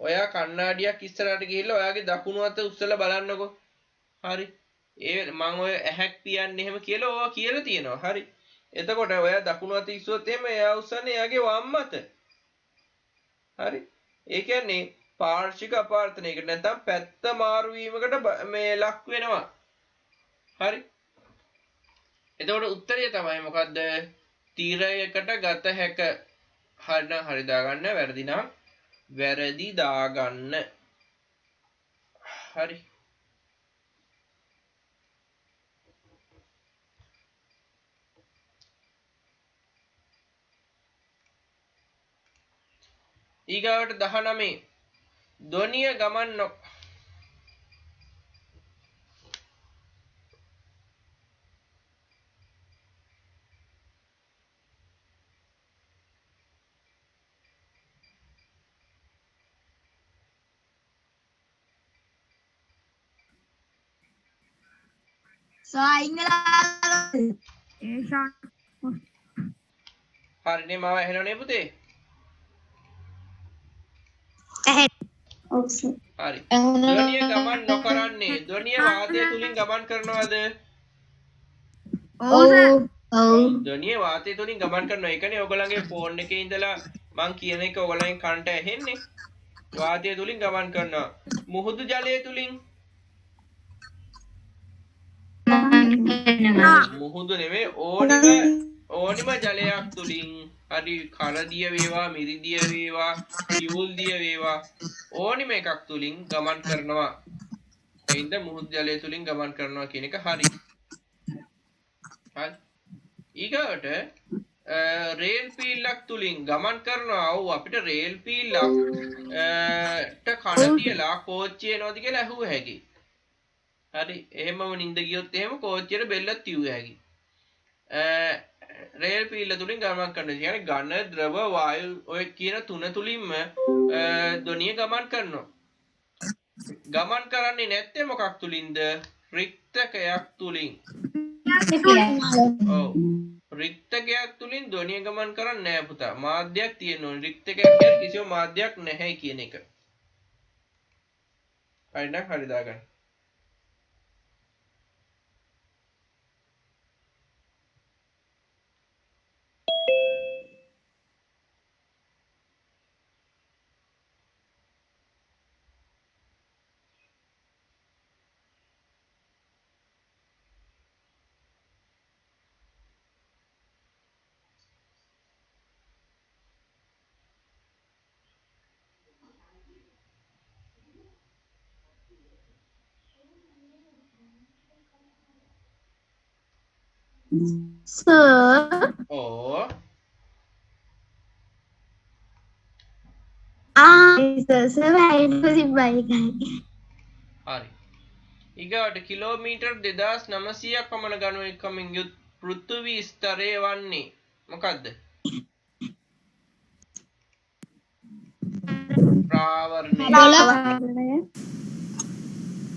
ඔයා කණ්ණාඩියක් ඉස්සරහට ගිහිල්ලා ඔයාගේ දකුණු අත උස්සලා බලන්නකෝ. හරි. මම ඔය ඇහැක් පියන්නේ එහෙම කියලා ඔයා කියලා තියෙනවා. හරි. එතකොට ඔයා දකුණු අත ඉස්සුවොත් එහෙම එයා උස්සන්නේ එයාගේ වම් අත. හරි. ඒ කියන්නේ පාර්ශ්වික අපවර්තනයකට නැත්නම් පැත්ත මාරු වීමකට මේ ලක් වෙනවා. හරි. එතකොට උත්තරය තමයි මොකද්ද? තිරයකට ගත හැක. හරිනම් හරි දාගන්න, වැරදි නම් වැරදි දාගන්න. හරි. ඊගාවට 19 ධ්වනිය ගමන් හරිනේ මාව ඇහෙනවනේ පුතේ? ඔව් සර්. හරි. ධ්වනිය ගමන් නොකරන්නේ. ධ්වනිය වාතය තුලින් ගමන් කරනවද? ඔව්. ධ්වනිය වාතය තුලින් ගමන් කරනවා. ඒ කියන්නේ ඔයගොල්ලන්ගේ ෆෝන් එකේ ඉඳලා මං කියන එක ඔයගොල්ලන්ගේ කනට ඇහෙන්නේ. වාතය තුලින් ගමන් කරනවා. මුහුදු ජලය තුලින් මුහුදු නෙමෙයි ඕනිම ජලයක් තුලින් හරි කරදිය වේවා මිරිදිය වේවා කිවුල් දිය වේවා ඕනිම එකක් තුලින් ගමන් කරනවා. එයින්ද මුහුදු ජලය තුලින් ගමන් කරනවා කියන එක හරි. හරි. ඊගොට රේල් පීල්ලක් තුලින් ගමන් කරනවා. ඔව් අපිට රේල් පීල්ලක් කන තියලා කෝච්චිය එනවද කියලා අහුව හැකි. හරි. එහෙමම නින්ද ගියොත් එහෙම කෝච්චියට බෙල්ල තියුව හැකි. රේල් පීල්ල තුලින් ගමන් කරනවා. කියන්නේ ඝන ද්‍රව වායු ඔය කියන තුන තුලින්ම ධ්වනිය ගමන් කරනවා. ගමන් කරන්නේ නැත්තේ මොකක් තුලින්ද? රික්තකයක් තුලින්. ඔව්. රික්තකයක් තුලින් ධ්වනිය ගමන් කරන්නේ නැහැ පුතා. මාධ්‍යයක් තියෙන්න ඕනේ. රික්තකයක් කියන්නේ කිසිම මාධ්‍යයක් නැහැ කියන එක. හරි නේද? හරි දාගන්න. සර්. ඕ සර් වැයිට් සිබ්බයි එකයි. හරි. ඊගාට කිලෝමීටර් 2900ක් පමණ ගණන් එකමින් යුත් පෘථිවි ස්තරය වන්නේ මොකද්ද? ප්‍රාවරණය.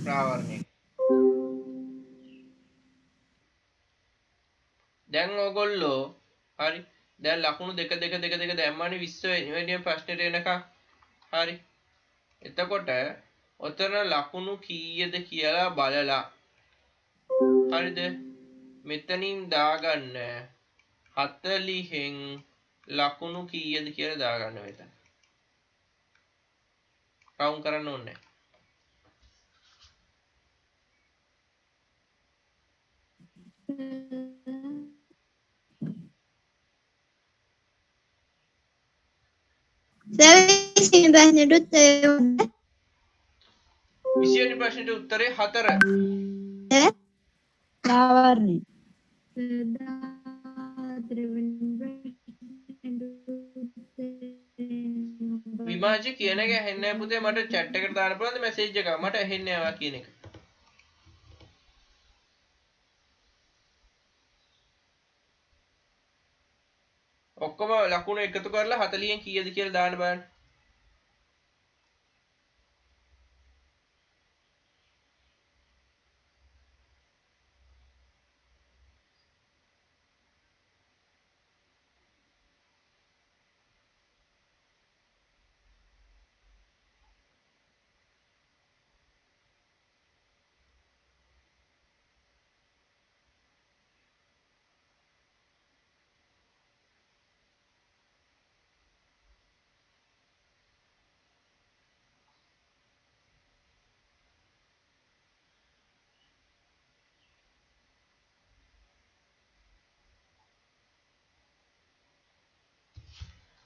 ප්‍රාවරණය. දැන් ඕගොල්ලෝ හරි දැන් ලකුණු දෙක දැම්මනේ 20 වෙනි ප්‍රශ්නෙට එනකම්. හරි. එතකොට ඔතන ලකුණු කීයද කියලා බලලා හරිද? මෙතනින් දාගන්න 40න් ලකුණු කීයද කියලා දාගන්න මෙතන. රවුන්ඩ් කරන්න ඕනේ. සර් 20 වෙනි ප්‍රශ්නෙට උත්තරේ 4. ප්‍රාවරණය. විමාජි කියන එක ඇහෙන්නේ නැහැ පුතේ. මට chat එකට දාන්න පුළුවන්ද මැසේජ් එකක්? මට ඇහෙන්නේ නැහැ කියන එක. ඔක්කොම ලකුණු එකතු කරලා 40න් කීයද කියලා දාන්න බලන්න.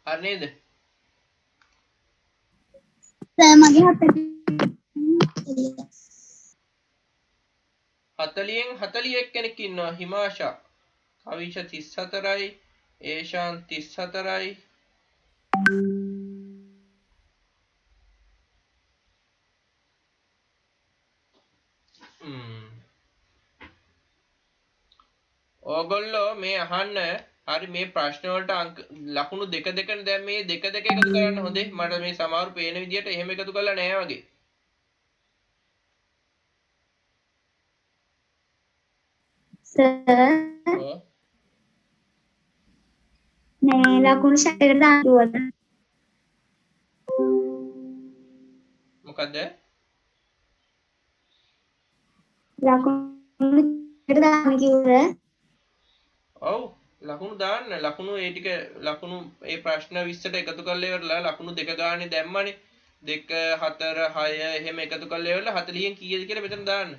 හරි නේද? සර් මගේ 40න් 41 කෙනෙක් ඉන්නවා. හිමාෂා කවිෂ 34යි ඒෂාන් 34යි ඕගොල්ලෝ මේ අහන්න. හරි මේ ප්‍රශ්න වලට අංක ලකුණු දෙක දෙකනේ. දැන් මේ දෙක දෙක එකතු කරන්න හොඳේ. මට මේ සමහරු පේන විදියට එහෙම එකතු කරලා නැහැ වගේ. සර් මේ ලකුණු ෂට් එකට දාන්න ඕන. මොකද්ද? ලකුණු දාන්න කිව්වද? ඔව් ලකුණු දාන්න. ලකුණු ඒ ටික ලකුණු ඒ ප්‍රශ්න 20ට එකතු කරලා ඉවරලා ලකුණු දෙක ගානේ දැම්මනේ. 2 4 6 එහෙම එකතු කරලා ඉවරලා 40න් කීයද කියලා මෙතන දාන්න.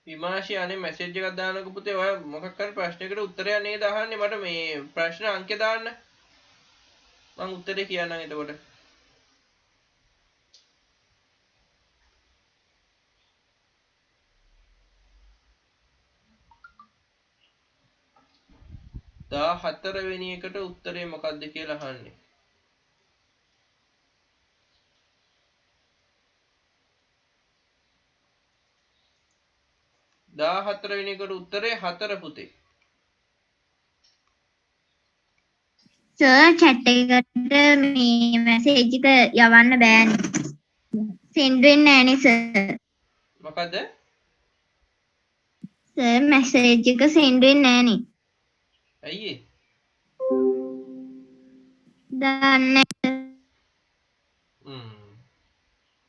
විමාශි අනේ මැසේජ් එකක් දාන්නකෝ පුතේ. ඔය මොකක් හරි ප්‍රශ්නයකට උත්තරයක් නේද අහන්නේ? මට මේ ප්‍රශ්න අංකේ දාන්න. මම උත්තරේ කියන්නම් එතකොට. දා 4 වෙනි එකට උත්තරේ මොකක්ද කියලා අහන්නේ. 14 වෙනි එකට උත්තරේ 4 පුතේ. සර් chat එකට මේ මැසේජ් එක යවන්න බෑනේ. send වෙන්නේ නැහනේ සර්. මොකද? සර් මැසේජ් එක send වෙන්නේ නැහනේ. ඇයි ඒ? දන්නේ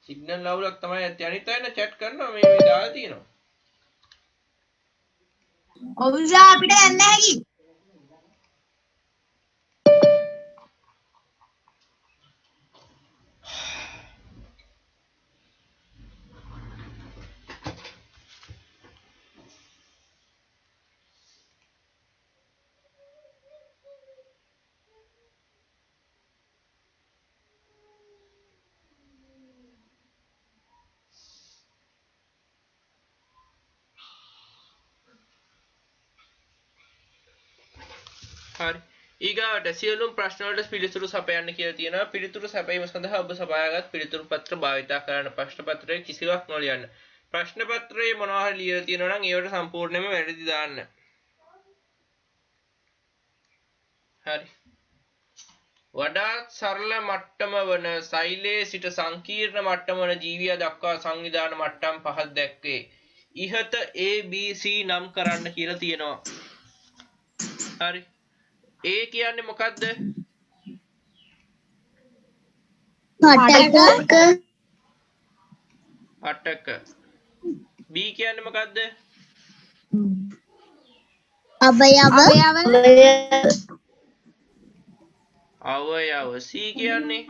සිග්නල් ලවුලක් තමයි ඇත්තේ. අනිත් අය chat කරනවා මේ දාලා තියෙනවා. ඔව්සා අපිට යන්න හැකි. හරි. ඊගාවට සියලුම ප්‍රශ්න වලට පිළිතුරු සපයන්න කියලා තියෙනවා. පිළිතුරු සැපයීම සඳහා ඔබ සපයාගත් පිළිතුරු පත්‍ර භාවිතා කරන්න. ප්‍රශ්න පත්‍රයේ කිසිවක් නොලියන්න. ප්‍රශ්න පත්‍රයේ මොනවා හරි ලියලා තියෙනවා නම් ඒවට සම්පූර්ණයෙන්ම වැරදි දාන්න. හරි. වඩාත් සරල මට්ටම වන සෛලයේ සිට සංකීර්ණ මට්ටම වන ජීවිය දක්වා සංවිධාන මට්ටම් පහක් දැක්වේ. ඉහත A B C නම් කරන්න කියලා තියෙනවා. හරි. A කියන්නේ මොකද්ද? පටක අටක. B කියන්නේ මොකද්ද? අවයව අවයව. C කියන්නේ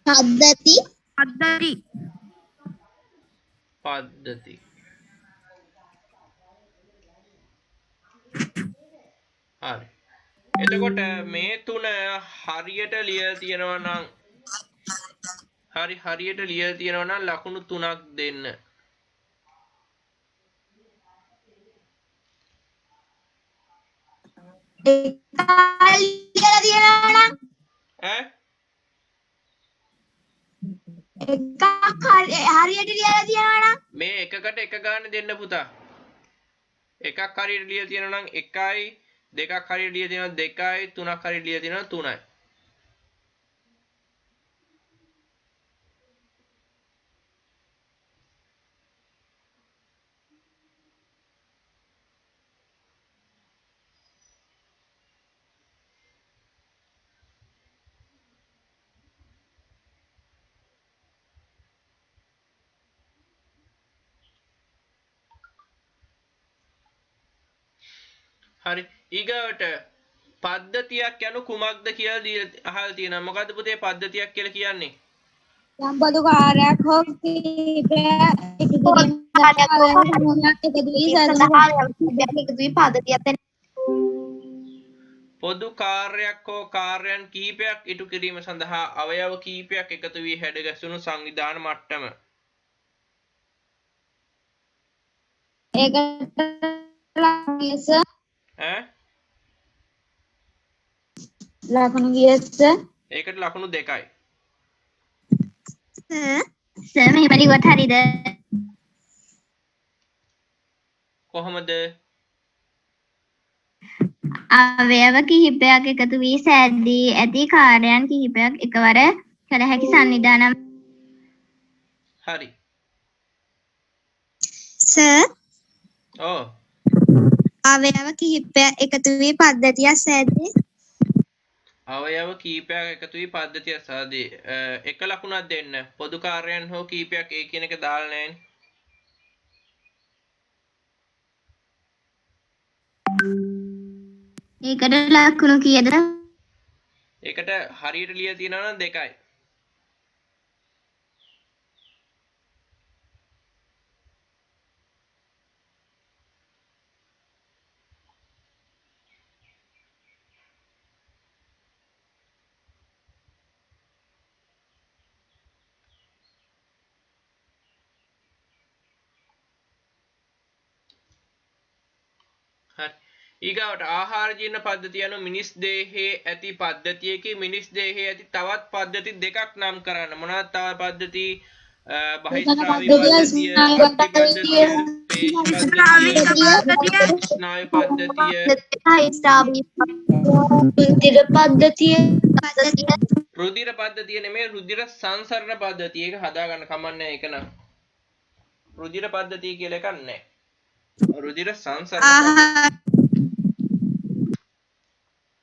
පද්ධති පද්ධති. හරි. එතකොට මේ තුන හරියට ලියලා තියෙනවා නම් හරියට ලියලා තියෙනවා නම් ලකුණු 3ක් දෙන්න. ලියලා තියෙනවා නම් ඈ එකක් හරියට ලියලා තියෙනවා නම් මේ එකකට එක ගාන දෙන්න පුතා. එකක් හරියට ලියලා තියෙනවා නම් 1යි, දෙකක් හරියට ලියලා තියෙනවා 2යි, තුනක් හරියට ලියලා තියෙනවා 3යි. හරි. ඊගාවට පද්ධතියක් යනු කුමක්ද කියලා අහලා තියෙනවා. මොකද්ද පුතේ පද්ධතියක් කියලා කියන්නේ? සම්බදු කාර්යයක් හෝ කීපයක් එකතු වී පද්ධතියක් පොදු කාර්යයක් හෝ කාර්යයන් කිහිපයක් ඉටු කිරීම සඳහා අවයව කිහිපයක් එකතු වී හැඩගැසුණු සංවිධාන මට්ටම. ඒකට ඈ ලකුණු ගියස්ස ඒකට ලකුණු 2යි. සර් මෙහෙම ලිව්වත් හරියද? කොහොමද? අවයව කිහිපයක් එකතු වී සෑදී ඇති කාර්යයන් කිහිපයක් එකවර කළ හැකි සංවිධානම් හරි. සර් ඔව්. අවයව කිහිපයක් එකතු වී පද්ධතියක් සෑදේ. අවයව කීපයක් එකතු වී පද්ධතිය සාදී. එක ලකුණක් දෙන්න. පොදු කාර්යයන් හෝ කීපයක් ඒ කියන එක දාලා නැහැනේ. ඒකට ලකුණු කීයද? ඒකට හරියට ලියලා තියෙනවා නම් 2යි. හරි. ඊගාවට ආහාර ජීර්ණ පද්ධතිය යනු මිනිස් දේහයේ ඇති පද්ධතියකි. මිනිස් දේහයේ ඇති තවත් පද්ධති දෙකක් නම් කරන්න. මොනවද තව පද්ධති? බහිස්ත්‍රාවී පද්ධතිය, අක්ටි පද්ධතිය, පේශි පද්ධතිය, ස්නායු පද්ධතිය, රුධිර පද්ධතිය නෙමෙයි රුධිර සංසරණ පද්ධතිය. ඒක හදාගන්න කමන්නේ ඒක නම්. රුධිර පද්ධතිය කියලා එකක් නැහැ. රුධිර සංසරණ පද්ධතිය.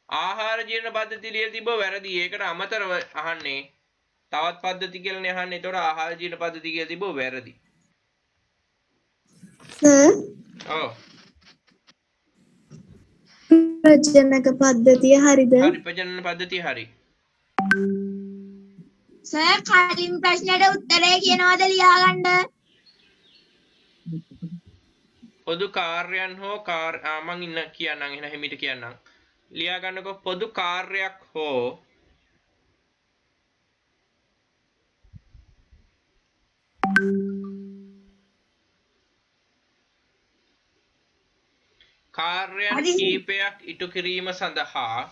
ආහාර ජීර්ණ පද්ධතිය ලියලා තිබ්බ වැරදි. ඒකට අමතරව අහන්නේ තවත් පද්ධති කියලානේ අහන්නේ. ඒතකොට ආහාර ජීර්ණ පද්ධතිය කියලා තිබ්බ වැරදි. සර් ඔව්. ප්‍රජනක පද්ධතිය හරිද? හරි ප්‍රජනන පද්ධතිය හරි. සර් කලින් ප්‍රශ්නෙට උත්තරේ කියනවාද ලියාගන්න? පොදු කාර්යයන් හෝ මං ඉන්න කියන්නම් එහෙනම් හිමිට කියන්නම්. ලියා ගන්නකො පොදු කාර්යයක් හෝ කාර්යයන් කීපයක් ඉටු කිරීම සඳහා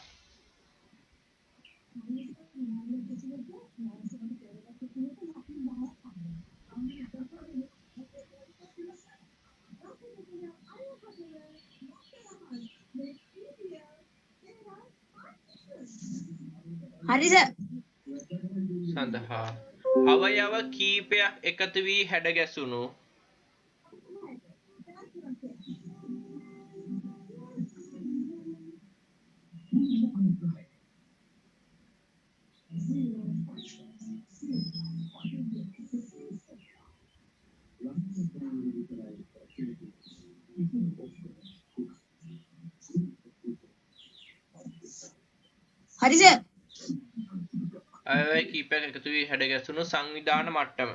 හරි සර්. සඳහා අවයව කීපයක් එකතු වී හැඩ ගැසුණු හරි සර්. අවයව කීපයක් එකතු වී හැඩ ගැසුණු සංවිධාන මට්ටම.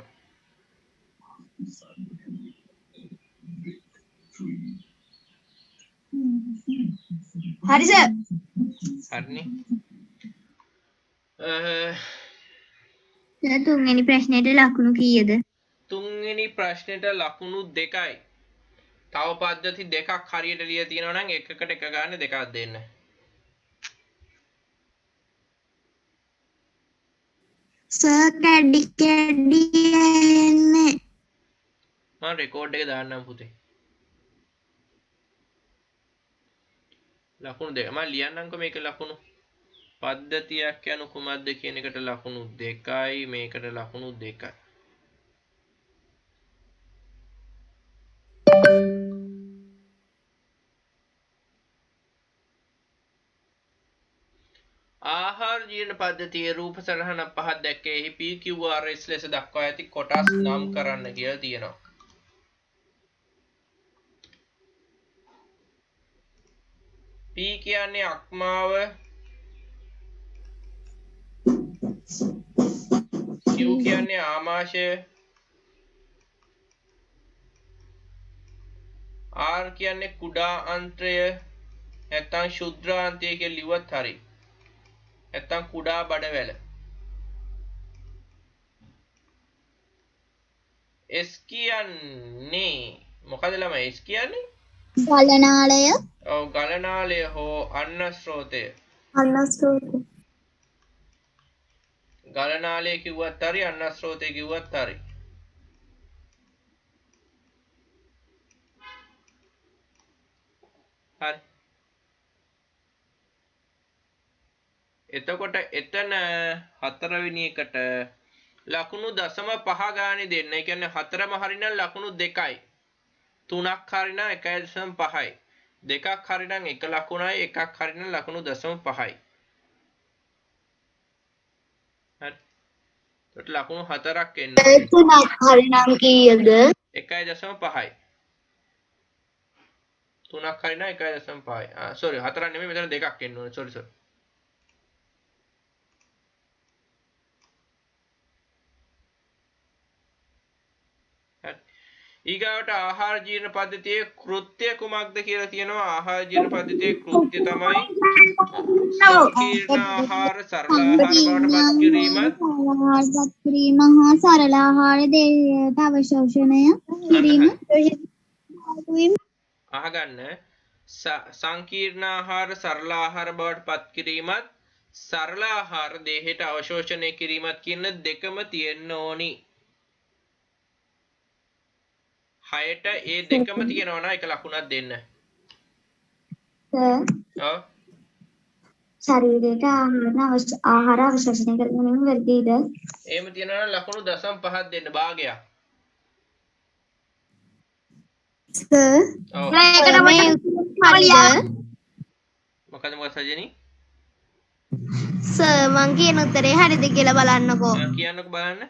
හරි සර්. හරිනේ. තුන්වෙනි ප්‍රශ්නෙට ලකුණු කීයද? තුන්වෙනි ප්‍රශ්නෙට ලකුණු 2යි. තව පද්ධති දෙකක් හරියට ලියලා තියෙනවා නම් එකකට එක ගන්න දෙකක් දෙන්න. සර් කැඩි එන්නේ. මම රෙකෝඩ් එක දාන්නම් පුතේ. ලකුණු දෙක මම ලියන්නම්කො මේක ලකුණු. පද්ධතියක් යනු කුමක්ද කියන එකට ලකුණු 2යි මේකට ලකුණු 2යි. ආහාර ජීර්ණ පද්ධතියේ රූප සටහන පහක් දැක්කේ එහි PQRS ලෙස දක්වා ඇති කොටස් නම් කරන්න කියලා තියෙනවා. P කියන්නේ අක්මාව, Q කියන්නේ ආමාශය, R කියන්නේ කුඩා අන්ත්‍රය නැත්නම් ශුද්‍රාන්තය කියලා ලිව්වත් හරි. නැත්නම් කුඩා බඩවැල. S කියන්නේ මොකද ළමයි S කියන්නේ? ගලනාලය. ඔව් ගලනාලය හෝ අන්න ස්රෝතය. අන්නස්රෝත. ගලනාලය කිව්වත් හරි අන්න ස්රෝතය කිව්වත් හරි. හරි. එතකොට එතන හතරවෙනි එකට ලකුණු 0.5 ගානේ දෙන්න. ඒ කියන්නේ හතරම හරිනම් ලකුණු 2යි. 3ක් හරිනම් 1.5යි. දෙකක් හරිනම් 1 ලකුණයි. එකක් හරිනම් ලකුණු 0.5යි. හරි. එතකොට ලකුණු 4ක් එන්න ඕනේ. 3ක් හරිනම් කීයද? 1.5යි. 3ක් හරිනම් 1.5යි. සෝරි 4ක් නෙමෙයි මෙතන දෙකක් එන්න ඕනේ. සෝරි. ඊගාවට ආහාර ජීර්ණ පද්ධතියේ කෘත්‍ය කුමක්ද කියලා තියෙනවා. ආහාර ජීර්ණ පද්ධතියේ කෘත්‍ය තමයි සංකීර්ණ ආහාර සරල ආහාර බවට පත් කිරීමත් හා සරල ආහාර දේහයට අවශෝෂණය කිරීම. අහගන්න සංකීර්ණ ආහාර සරල ආහාර බවට පත් කිරීමත් සරල ආහාර දේහයට අවශෝෂණය කිරීමත් කියන දෙකම තියෙන්න ඕනි. 6ට ඒ දෙකම තියෙනවා නම් එක ලකුණක් දෙන්න. ඔව්. ශරීරයට ආහාර අවශෝෂණය කර ගැනීම වැරදිද? එහෙම තියෙනවා නම් ලකුණු 0.5ක් දෙන්න භාගයක්. සර් ඔව්. ඒකට මට මොකද සජනි? සර් මං කියන උත්තරේ හරිද කියලා බලන්නකෝ. කියන්නකෝ බලන්න.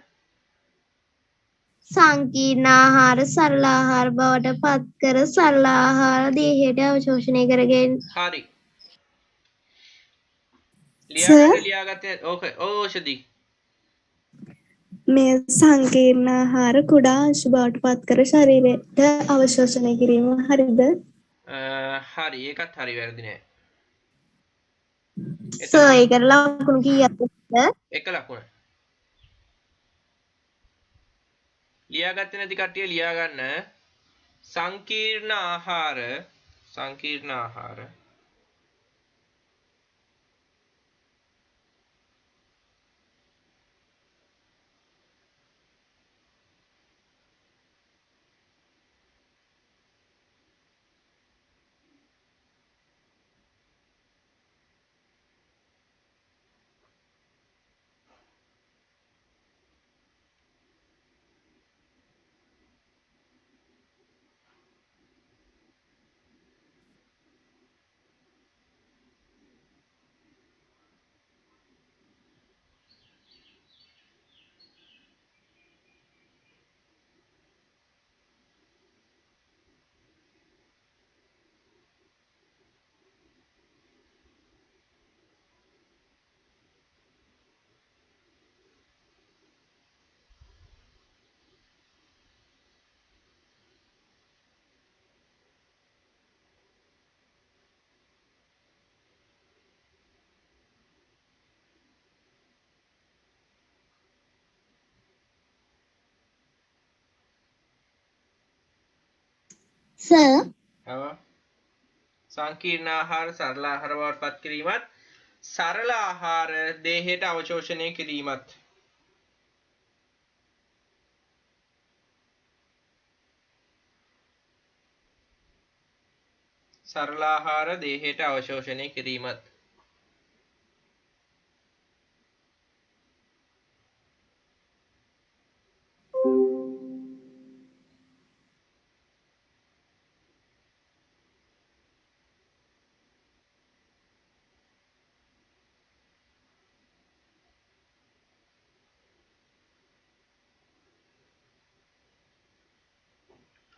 සංකීර්ණ ආහාර සරල ආහාර බවට පත් කර සරල ආහාර දේහයට අවශෝෂණය කරගෙන හරි. ලියාගත්තේ ඕක ඕෂදී. මේ සංකීර්ණ ආහාර කුඩා අංශ බවට පත් කර ශරීරයට අවශෝෂණය කිරීම හරිද? හරි ඒකත් හරි වැරදි නෑ. සර් ඒකට ලකුණු කීයක්ද? එක ලකුණ. ලියාගත්තේ නැති කට්ටිය ලියා ගන්න. සංකීර්ණ ආහාර සර් සංකීර්ණ ආහාර සරල ආහාර බවට පත් කිරීමත් සරල ආහාර දේහයට අවශෝෂණය කිරීමත්. සරල ආහාර දේහයට අවශෝෂණය කිරීමත්.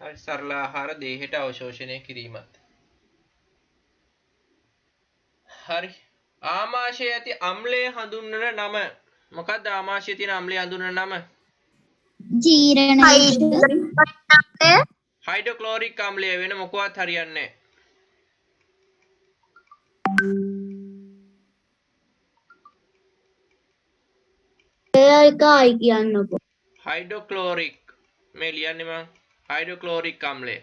හරි සරල ආහාර දේහයට අවශෝෂණය කිරීමත්. හරි. ආමාශයේ ඇති අම්ලය හඳුන්වන නම මොකක්ද? ආමාශයේ තියෙන අම්ලය හඳුන්වන නම ජීරණ හයිඩ්‍රොක්ලෝරික් අම්ලය. වෙන මොකවත් හරියන්නේ නැහැ. ඒකයි කියන්නකෝ. හයිඩ්‍රොක්ලෝරික් මේ ලියන්නේ මං හයිඩ්‍රොක්ලෝරික් අම්ලය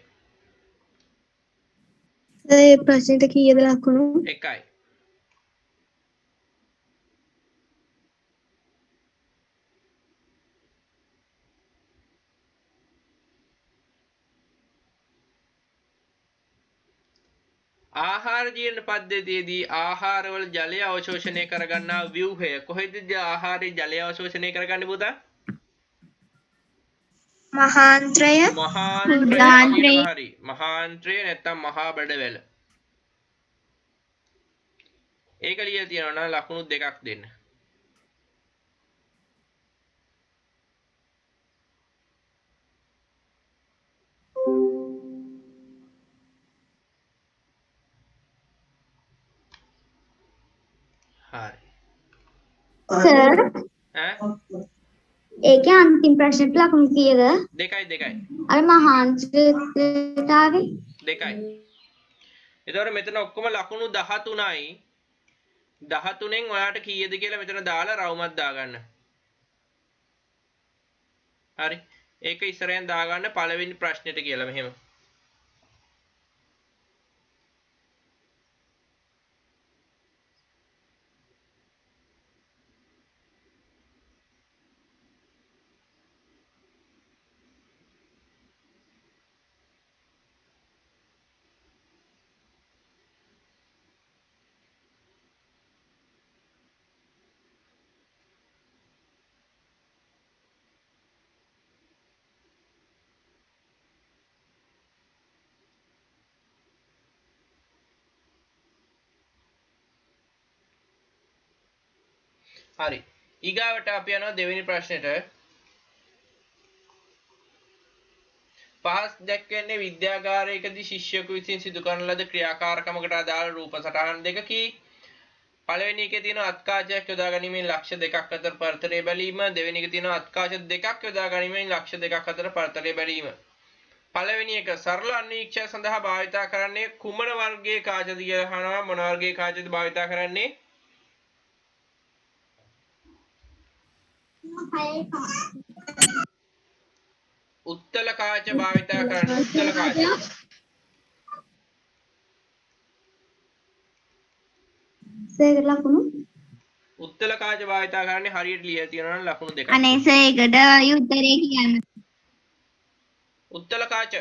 ඒ ප්‍රශ්නෙට කීයද ලකුණු? එකයි. ආහාර ජීර්ණ පද්ධතියේදී ආහාරවල ජලය අවශෝෂණය කරගන්නා ව්‍යුහය කොහෙද ආහාරයේ ජලය අවශෝෂණය කරගන්නේ පුතා? මහාන්ත්‍රය මහාන්ත්‍රය දාන්ත්‍රය කියනවා හරි. මහාන්ත්‍රය නැත්තම් මහා බඩවැල. ඒක ලියලා තියෙනවා නම් ලකුණු දෙකක් දෙන්න. හරි. සර් ඈ ඒකේ අන්තිම ප්‍රශ්නෙට ලකුණු කීයද? දෙකයි. අර මහාන්ත්‍රයට ආවේ දෙකයි. එතකොට මෙතන ඔක්කොම ලකුණු 13යි. 13න් ඔයාට කීයද කියලා මෙතන දාලා රවුමක් දාගන්න. හරි. ඒක ඉස්සරහෙන් දාගන්න පළවෙනි ප්‍රශ්නෙට කියලා මෙහෙම. හරි. ඊගාවට අපි යනවා දෙවෙනි ප්‍රශ්නෙට. පහස් දැක්වෙන්නේ විද්‍යාගාරයකදී ශිෂ්‍යයෙකු විසින් සිදු කරන ලද ක්‍රියාකාරකමකට අදාළ රූප සටහන් දෙකකි. පළවෙනි එකේ තියෙන අත්කාචයක් යොදා ගැනීමෙන් ලක්ෂ දෙකක් අතර පරතරය බැලීම. දෙවෙනි එකේ තියෙන අත්කාච දෙකක් යොදා ගැනීමෙන් ලක්ෂ දෙකක් අතර පරතරය බැලීම. පළවෙනි එක සරල අන්වීක්ෂය සඳහා භාවිතා කරන්නේ කුමන වර්ගයේ කාචද කියලා අහනවා. මොන වර්ගයේ කාචද භාවිතා කරන්නේ? උත්තල කාච භාවිතා කරන්නේ. උත්තල කාච. සර් ලකුණු උත්තල කාච භාවිතා කරන්නේ හරියට ලියලා තියෙනවා නම් ලකුණු දෙකක්. අනේ සර් ඒකට උත්තරේ කියන්න. උත්තල කාච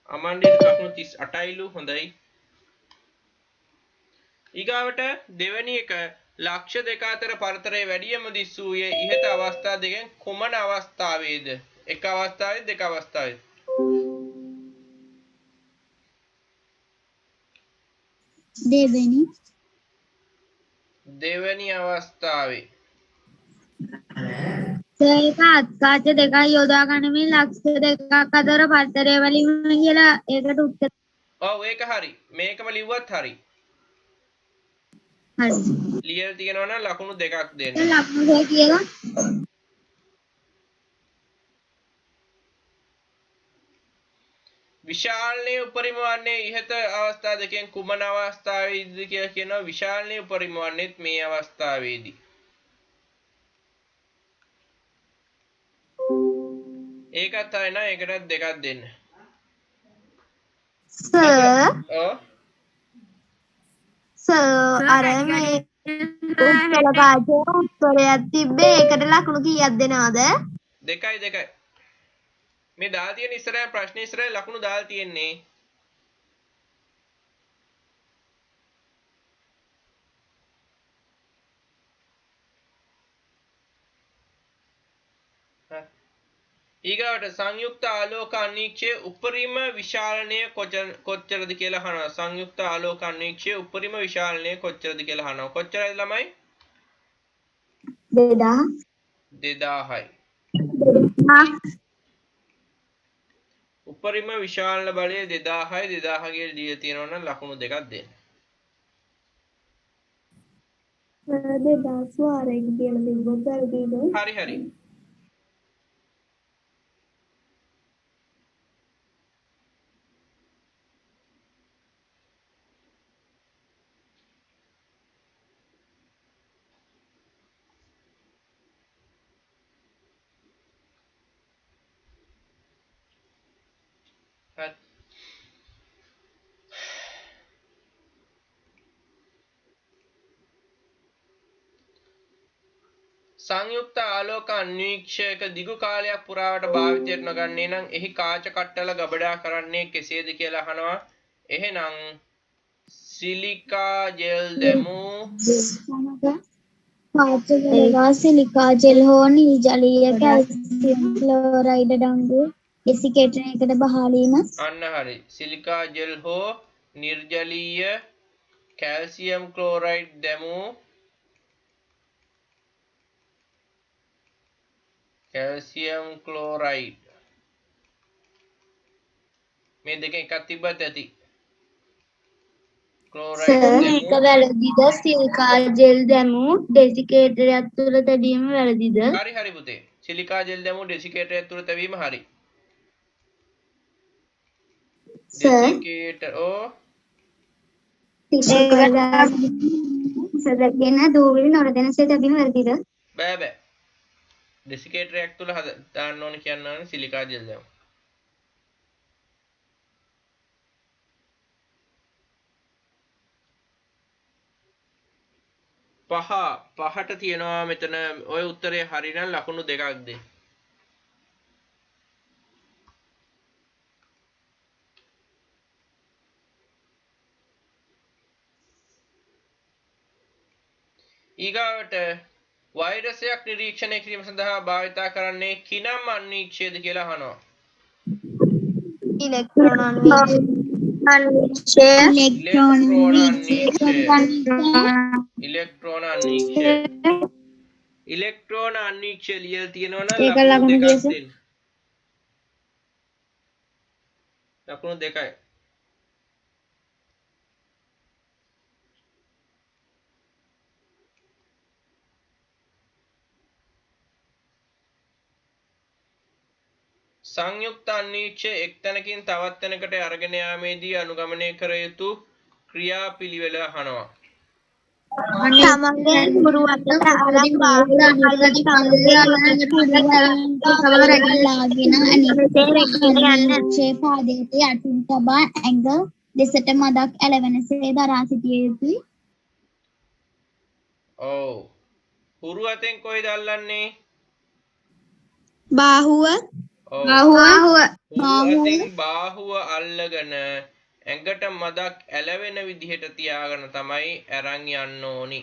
අමන්ඩි ලකුණු 38යිලු. හොඳයි. ඊගාවට දෙවෙනි එක ලක්ෂ දෙක අතර පරතරය වැඩියම දිස්සූයේ ඉහත අවස්ථා දෙකෙන් කුමන අවස්ථාවේද? එක අවස්ථාවේද දෙක අවස්ථාවේද? දෙවෙනි අවස්ථාවේ. ඒක අත්කාච දෙකයි යොදා ගනිමින් ලක්ෂ දෙකක් අතර පරතරය වලින් කියලා ඒකට උත්තර. ඔව් ඒක හරි. මේකම ලිව්වත් හරි. හරි. ලියලා තියෙනවා නම් ලකුණු දෙකක් දෙන්න. ලකුණු දෙක කියලා විශාලනයේ උපරිම වන්නේ ඉහත අවස්ථා දෙකෙන් කුමන අවස්ථාවේදීද කියලා කියනවා. විශාලනයේ උපරිම වන්නේත් මේ අවස්ථාවේදී. ඒකත් හරි නෑ. ඒකටත් දෙකක් දෙන්න. සර් අර මේ උත්තර කාචේ උත්තරයක් තිබ්බේ ඒකට ලකුණු කීයක් දෙනවද? දෙකයි. මේ දාලා තියෙන ඉස්සරහ ප්‍රශ්නේ ඉස්සරහ ලකුණු දාලා තියෙන්නේ. ඊගාවට සංයුක්ත ආලෝක අන්වීක්ෂයේ උපරිම විශාලනය කොච්චරද කියලා අහනවා. සංයුක්ත ආලෝක අන්වීක්ෂයේ උපරිම විශාලනය කොච්චරද කියලා අහනවා. කොච්චරද ළමයි? 2000යි. උපරිම විශාලන බලය 2000යි. 2000 කියලා දීලා තියෙනවා නම් ලකුණු දෙකක් දෙන්න. 2000 වාරයක කියලා දෙන්නත් වැරදිද? හරි. සංයුක්ත ආලෝක අන්වීක්ෂයක දිගු කාලයක් පුරාවට භාවිතයට නොගන්නේ නම් එහි කාච කට්ටල ගබඩා කරන්නේ කෙසේද කියලා අහනවා. එහෙනම් සිලිකා ජෙල් දැමූ පාචකලවා සිලිකා ජෙල් හෝ නිර්ජලීය කැල්සියම් ක්ලෝරයිඩ් ඩංගු ඩෙසිකේටරයකට බහලීම අන්න හරි. සිලිකා ජෙල් හෝ නිර්ජලීය කැල්සියම් ක්ලෝරයිඩ් දැමූ කැල්සියම් ක්ලෝරයිඩ් මේ දෙකෙන් එකක් තිබ්බත් ඇති. ක්ලෝරයිඩ් මේක වැරදිද සිලිකා ජෙල් දැමූ ඩෙසිකේටරයක් තුළ තැබීම වැරදිද හරි හරි පුතේ. සිලිකා ජෙල් දැමූ ඩෙසිකේටරයක් තුල තැබීම හරි. ඩෙසිකේටර් සදගෙන දූවිලි නොරදෙනසේ තැබීම වැරදිද බෑ බෑ. ඩෙසිකේටරයක් තුල දාන්න ඕන කියනවා සිලිකා ජෙල් දැමූ. පහට තියෙනවා මෙතන ඔය උත්තරේ හරි නම් ලකුණු දෙකක් දෙන්න. ඊගාවට වෛරසයක් නිරීක්ෂණය කිරීම සඳහා භාවිතා කරන්නේ කිනම් අන්වීක්ෂයද කියලා අහනවා. ඉලෙක්ට්‍රෝන අන්වීක්ෂය ඉලෙක්ට්‍රෝන අන්වීක්ෂය ඉලෙක්ට්‍රෝන අන්වීක්ෂය ලියලා තියෙනවා නම් ඒක ලකුණු ලකුණු දෙකක් දෙක. දෙන්න. ලකුණු දෙකයි. සංයුක්ත අන්වීක්ෂය එක් තැනකින් තවත් තැනකට අරගෙන යාමේදී අනුගමනය කර යුතු ක්‍රියාපිළිවෙල අහනවා. තමන්ගේ පුරුවට අරන් බාහිර අනිත් ලාගෙන අනිත්‍යයේ පාදයට යටින් තබා ඇඟ දෙසට මදක් ඇලවෙනසේ දරා සිටිය යුතුයි. ඔව්. හුරු අතෙන් කොයිද අල්ලන්නේ? බාහුව ඔව්. බාහුව හුරු අතින් බාහුව අල්ලගෙන ඇඟට මදක් ඇලවෙන විදිහට තියාගෙන තමයි අරන් යන්න ඕනි.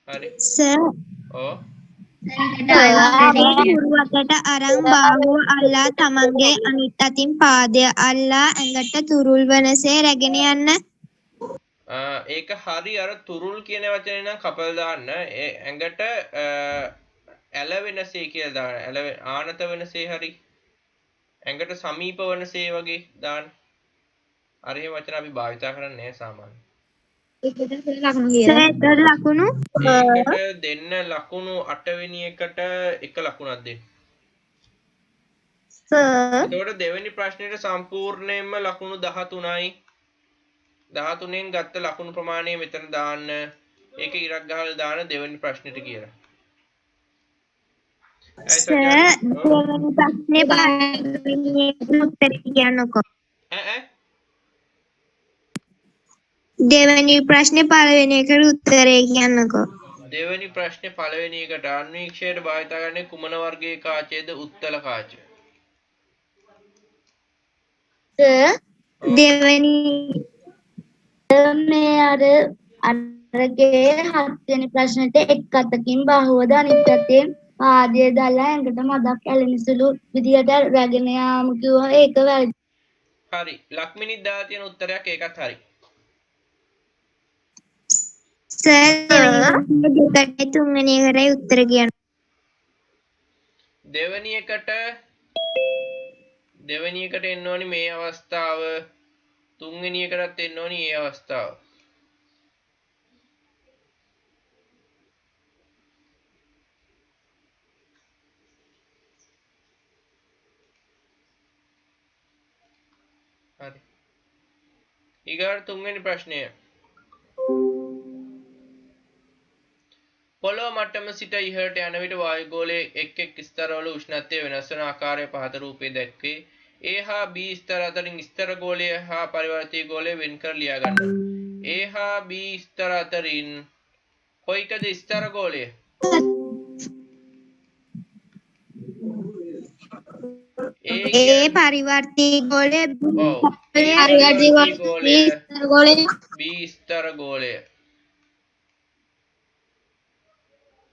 හරි. සර් ඔව්. පුරුවකට අරන් බාහුව අල්ලා තමන්ගේ අනිත් අතින් පාදය අල්ලා ඇඟට තුරුල් වනසේ රැගෙන යන්න ඒක හරි. අර තුරුල් කියන වචනේ නම් කපලා දාන්න. ඒ ඇඟට ඇලවෙනසේ කියලා දාන්න. ආනත වෙනසේ හරි. ඇඟට සමීප වනසේ වගේ දාන්න. අර එහෙම වචන අපි භාවිතා කරන්නේ නැහැ සාමාන්‍යයෙන්. සර් ලකුණු මේකට දෙන්න ලකුණු 8 වෙනි එකට එක ලකුණක් දෙන්න. සර් එතකොට දෙවෙනි ප්‍රශ්නෙට සම්පූර්ණයෙන්ම ලකුණු 13යි. 13න් ගත්ත ලකුණු ප්‍රමාණය මෙතන දාන්න. ඒක ඉරක් ගහලා දාන දෙවෙනි ප්‍රශ්නෙට කියලා. සර් දෙවෙනි ප්‍රශ්නේ පළවෙනි උත්තර කියන්නකෝ. දෙවෙනි ප්‍රශ්නේ පළවෙනි එකට උත්තරේ කියන්නකෝ. දෙවෙනි ප්‍රශ්නේ පළවෙනි එකට අන්වීක්ෂයට භාවිත කරන්නේ කුමන වර්ගයේ කාචයද? උත්තල කාචය. දෙවෙනි මේ අරගේ 7 වෙනි ප්‍රශ්නෙට එක් අතකින් බාහුවද අනිත් අතේ පාදය දාලා ඇඟට මදක් ඇලෙන සුළු විදියට රැගෙන යාම කිව්වා ඒක වැරදි. හරි. ලක්මිනිත් දාලා තියෙන උත්තරයක් ඒකත් හරි. සර් දෙවෙනි තුන්වෙනි එකටයි උත්තර කියන්න. දෙවෙනි එකට එන්න ඕනි මේ අවස්ථාව. තුන්වෙනි එකටත් එන්න ඕනි මේ අවස්ථාව. හරි. ඊගාට තුන්වෙනි ප්‍රශ්නය. පොළොව මට්ටම සිට ඉහළට යන විට වායු ගෝලයේ එක් එක් ස්තරවල උෂ්ණත්වය වෙනස් වන ආකාරය පහත රූපයේ දැක්වේ. A හා B ස්තර අතරින් ස්තර ගෝලය හා පරිවර්තී ගෝලය වෙන් කර ලියා ගන්න. A හා B ස්තර අතරින් කොයිකද ස්තර ගෝලය? ඒ පරිවර්තී ගෝලය ඔව් ඒ පරිවර්තී පරිවර්තී ගෝලය ගෝලය B ස්තර ගෝලය.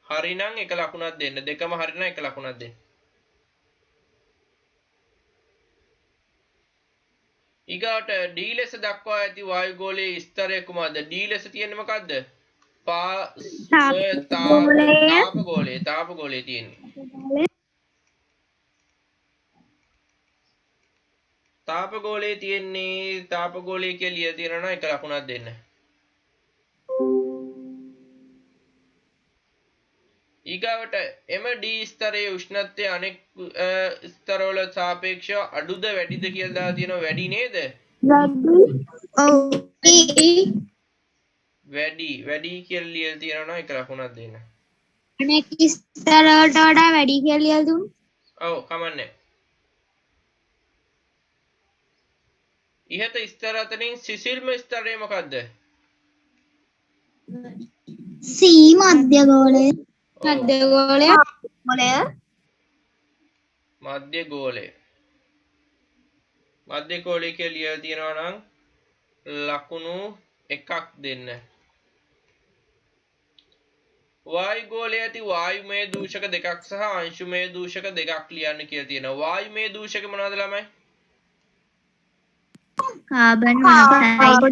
හරිනම් එක ලකුණක් දෙන්න. දෙකම හරිනම් එක ලකුණක් දෙන්න. ඊගාට D ලෙස දක්වා ඇති වායු ගෝලයේ ස්තරය කුමක්ද? D ලෙස තියෙන්නේ මොකද්ද? තාප ගෝලය. තාප ගෝලය තියෙන්නේ. තාප ගෝලයේ තියෙන්නේ තාප ගෝලය කියලා ලියලා තියෙනවා නම් එක ලකුණක් දෙන්න. ඊගාවට එම D ස්තරයේ උෂ්ණත්වය අනෙක් ස්තරවල සාපේක්ෂව අඩුද වැඩිද කියලා දාලා තියෙනවා. වැඩි නේද? වැඩි කියලා ලියලා තියෙනවා නම් එක ලකුණක් දෙන්න. අනෙක් ස්තරවලට වඩා වැඩි කියලා ලියලා දුන්නු. ඔව් කමන්නේ. ඉහත ස්තර අතරින් සිසිල්ම ස්තරය මොකද්ද? C මධ්‍ය ගෝලය. මධ්‍ය ගෝලය. මධ්‍ය ගෝලය. මධ්‍ය ගෝලය කියලා ලියලා තියෙනවා නම් ලකුණු එකක් දෙන්න. වායු ගෝලයේ ඇති වායුමය දූෂක දෙකක් සහ අංශුමය දූෂක දෙකක් ලියන්න කියලා තියෙනවා. වායුමය දූෂක මොනවද ළමයි? කාබන් මොනොක්සයිඩ්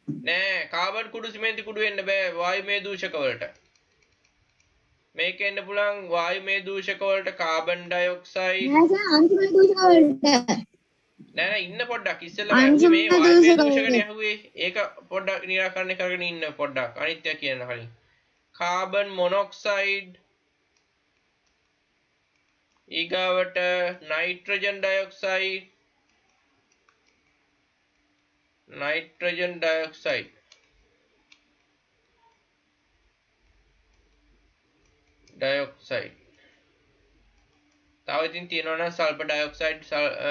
නෑ කාබන් කුඩු සිමෙන්ති කුඩු වෙන්න බෑ වායුමය දූෂක වලට. මේක එන්න පුළුවන් වායුමය දූෂක වලට කාබන් ඩයොක්සයිඩ් නෑ ඉන්න පොඩ්ඩක් ඉස්සෙල්ලා ඇහුවේ මේ වායුමය දූෂකනේ ඇහුවේ. ඒක පොඩ්ඩක් निराකරණය කරගෙන ඉන්න පොඩ්ඩක් අනිත්‍ය කියන කලින්. කාබන් මොනොක්සයිඩ් ඊගාවට නයිට්‍රජන් ඩයොක්සයිඩ් තව ඉතින් තියෙනවා නම් සල්ෆර් ඩයොක්සයිඩ්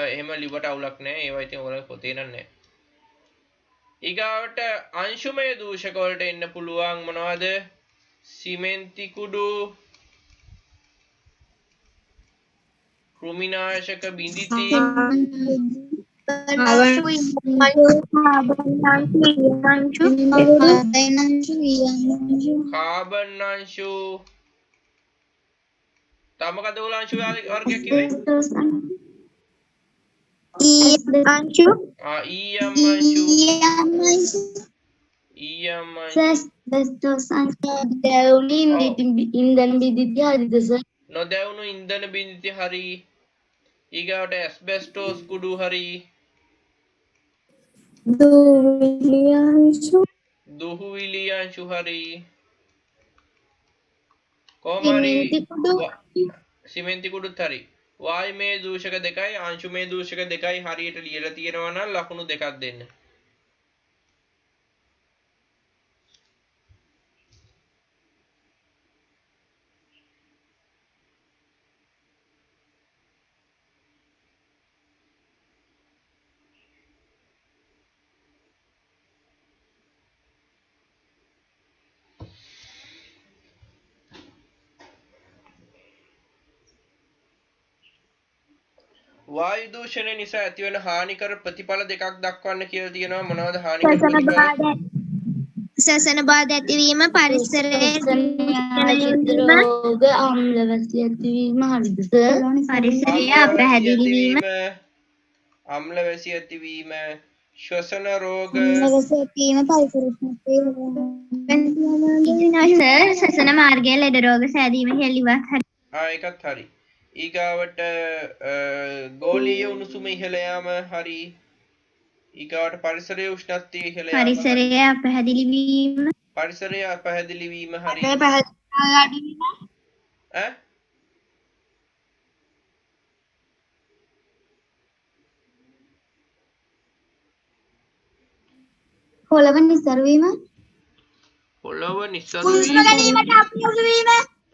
එහෙම ලිවට අවුලක් නැහැ. ඒවා ඉතින් ඔයාලා පොතේ නෑ. ඊගාවට අංශුමය දූෂක වලට එන්න පුළුවන් මොනවද? සිමෙන්ති කුඩු කෘමිනාශක බිඳිති කාබන් අංශු තව මොකද ඔයාලා අංශු වර්ගයක් කිව්වේ? ඊයම් අංශු නොදැවුණු ඉන්ධන බිඳිති හරි. ඊගාවට ඇස්බෙස්ටෝස් කුඩු හරි. දුහුවිලි අංශු හරි. කොහොම හරි සිමෙන්ති කුඩුත් හරි. වායුමය දූෂක දෙකයි අංශුමය දූෂක දෙකයි හරියට ලියලා තියෙනවා නම් ලකුණු දෙකක් දෙන්න. වායු දූෂණය නිසා ඇතිවන හානිකර ප්‍රතිඵල දෙකක් දක්වන්න කියලා තියෙනවා. මොනවද හානිකර ප්‍රතිඵල? ශ්වසන බාධා ඇතිවීම, පරිසරයේ රෝග, අම්ලවැසි ඇතිවීම හරිද? පරිසරයේ අපැහැදිලි වීම, අම්ලවැසි ඇතිවීම, ශ්වසන රෝග, ශ්වසන මාර්ගයේ ලෙඩ රෝග සෑදීම හෙළිවත් හරි. ඒකත් හරි. ඊගාවට ගෝලීය උණුසුම ඉහළ යාම හරි. ඊගාවට පරිසරයේ උෂ්ණත්වය ඉහළ යාම, පරිසරයේ අපැහැදිලි වීම, පරිසරයේ අපැහැදිලි වීම හරි. ඈ පොළව නිසරු වීම. පොළව නිසරු වීම.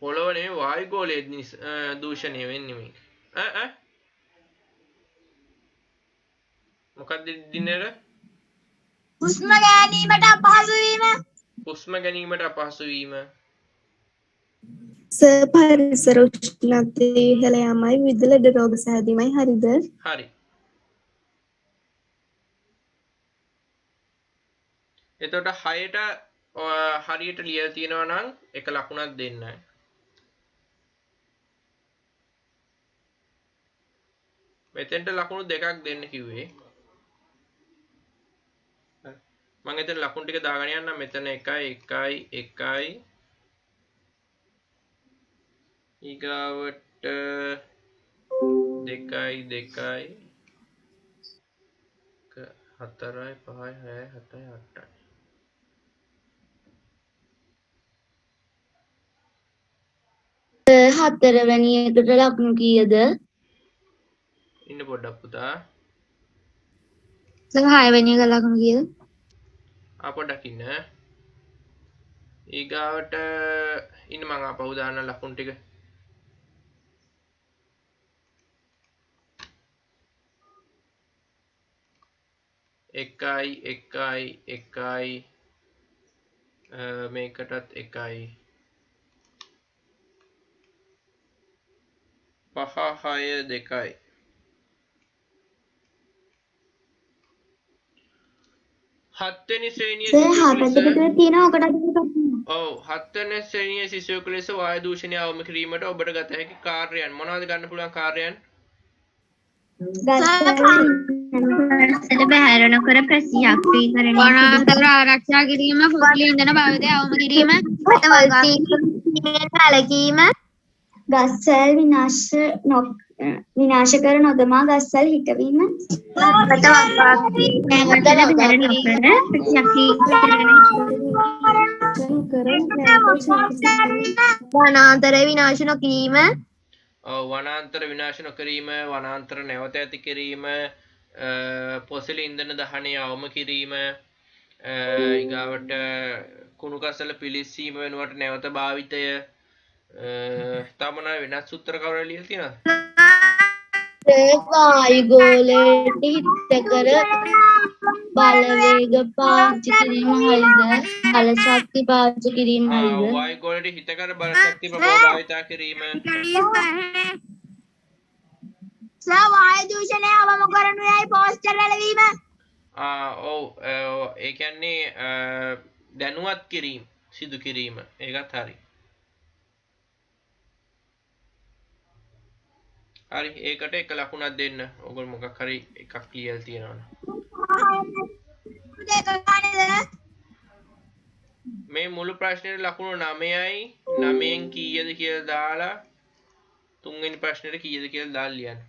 පොළව නෙවෙයි වායු ගෝලයේ දූෂණය වෙන්නේ මේක. මොකක්ද දිනර? හුස්ම ගැනීමට අපහසු වීම. හුස්ම ගැනීමට අපහසු වීම. සර් පරිසර උෂ්ණත්වය ඉහළ යාමයි විවිධ ලෙඩ රෝග සෑදීමයි හරිද? හරි. එතකොට 6ට හරියට ලියලා තියෙනවා නම් එක ලකුණක් දෙන්න. මෙතෙන්ට ලකුණු දෙකක් දෙන්න කිව්වේ. මම එතන ලකුණු ටික දාගෙන යන්නම්. මෙතන 1 1 1 ඊගාවට 2 2 4යි 5යි 6යි 7යි 8යි. හතරවැනි එකට ලකුණු කීයද? ඉන්න පොඩ්ඩක් පුතා. සර් හයවැනි එක ලකුණු කීයද? පොඩ්ඩක් ඉන්න. ඊගාවට ඉන්න මම ආපහු දාන්න ලකුණු ටික. එකයි මේකටත් 1යි 5 6 2යි. හත්වෙනි ශ්‍රේණියේ සර් හතකට තියෙනවා ඔකටත් ඔව් හත්වෙනි ශ්‍රේණියේ සිසුවෙකු ලෙස වායු දූෂණය අවම කිරීමට ඔබට ගත හැකි කාර්යයන් මොනවද ගන්න පුළුවන් කාර්යයන්? පරිසර බැහැර නොකර ප්‍රසිද්ධීකරණය වනාන්තර ආරක්ෂා කිරීම, ෆොසිල් ඉන්ධන භාවිතය අවම කිරීම, වැළකීම, ගස්වැල් විනාශ කර නොදමා ගස්වැල් හිටවීම, වනාන්තර විනාශ නොකිරීම, වනාන්තර විනාශ නොකිරීම, වනාන්තර නැවත ඇති කිරීම, පොසිල් ඉන්ධන දහනය අවම කිරීම, ඊගාවට කුණු කසල පිලිස්සීම වෙනුවට නැවත භාවිතය, තව මොනවා වෙනත් සූත්‍ර කවුරු ලියලා තියෙනවද? වායු ගෝලයට හිතකර බලවේග පාවිච්චි කිරීම හරිද? බල ශක්ති පාවිච්චි කිරීම හරිද? වායු ගෝලයට හිතකර බල ශක්ති ප්‍රභාවිතා කිරීම. වායු දූෂණය අවම කරනු යයි පෝස්ටර් ඇලවීම. ඔව් ඒ කියන්නේ දැනුවත් කිරීම සිදු කිරීම ඒකත් හරි. හරි ඒකට එක ලකුණක් දෙන්න. ඔයගොල්ලෝ මොකක් හරි එකක් ලියලා තියෙනවනේ. මේ මුළු ප්‍රශ්නෙට ලකුණු 9යි 9න් කීයද කියලා දාලා තුන්වෙනි ප්‍රශ්නෙට කීයද කියලා දාලා ලියන්න.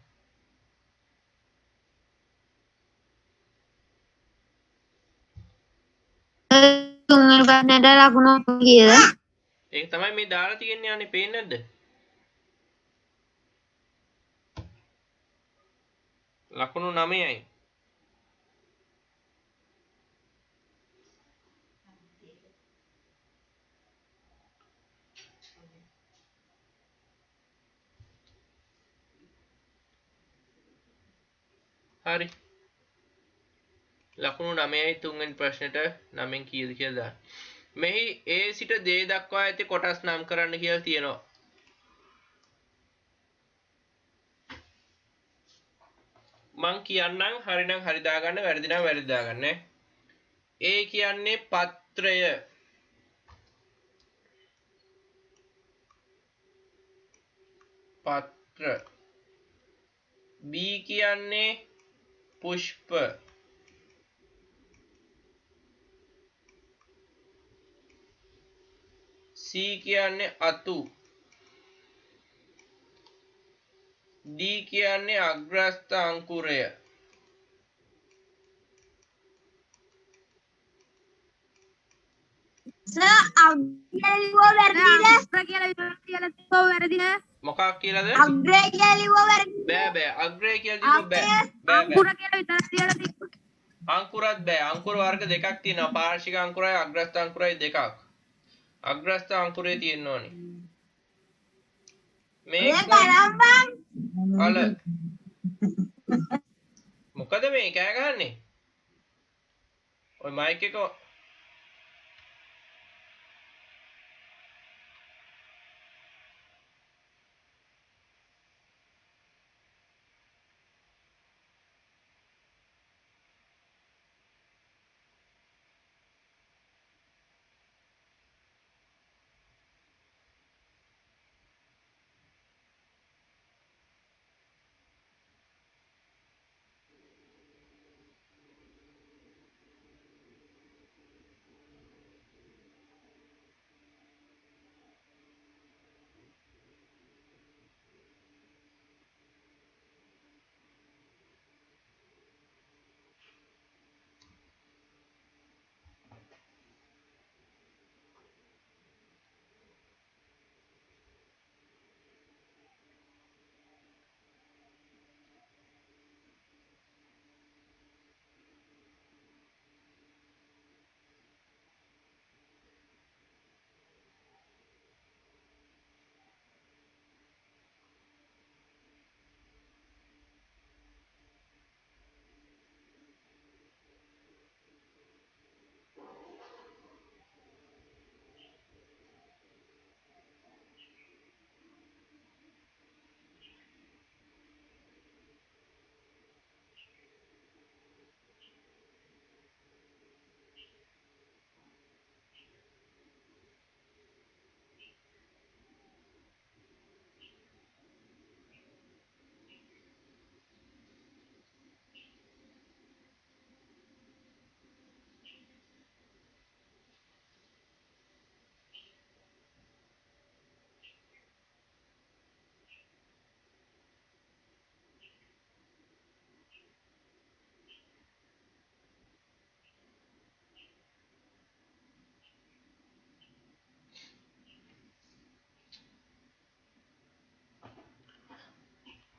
තුන්වෙනි ප්‍රශ්නෙට ලකුණු කීයද? ඒක තමයි මේ දාලා තියෙන්නේ අනේ පේන්නේ නැද්ද? ලකුණු 9යි. හරි. ලකුණු 9යි තුන්වෙනි ප්‍රශ්නෙට 9න් කීයද කියලා දාන්න. මෙහි A සිට D දක්වා ඇති කොටස් නම් කරන්න කියලා තියෙනවා. මං කියන්නම් හරිනම් හරි දාගන්න වැරදි නම් වැරදි දාගන්න. A කියන්නේ පත්‍රය. පත්‍ර. B කියන්නේ පුෂ්ප. C කියන්නේ අතු. D කියන්නේ අග්‍රස්ත අංකුරය. මොකක් කියලාද? අග්‍රය කියලා ලිව්වා වැරදි. බෑ අග්‍රය කියලා දීපො බෑ. අංකුර කියලා විතරක් තියලා තිබ්බා. අංකුරත් බෑ. අංකුර වර්ග දෙකක් තියෙනවා. පාර්ශ්වික අංකුරයි අග්‍රස්ත අංකුරයි දෙකක්. අග්‍රස්ත අංකුරේ තියෙන්න ඕනේ. මේක අල මොකද මේ කෑ ගහන්නේ ඔය මයික් එක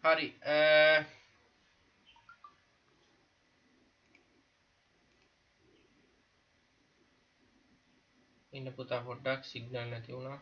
හරි ඉන්න පුතා පොඩ්ඩක් සිග්නල් නැති වුණා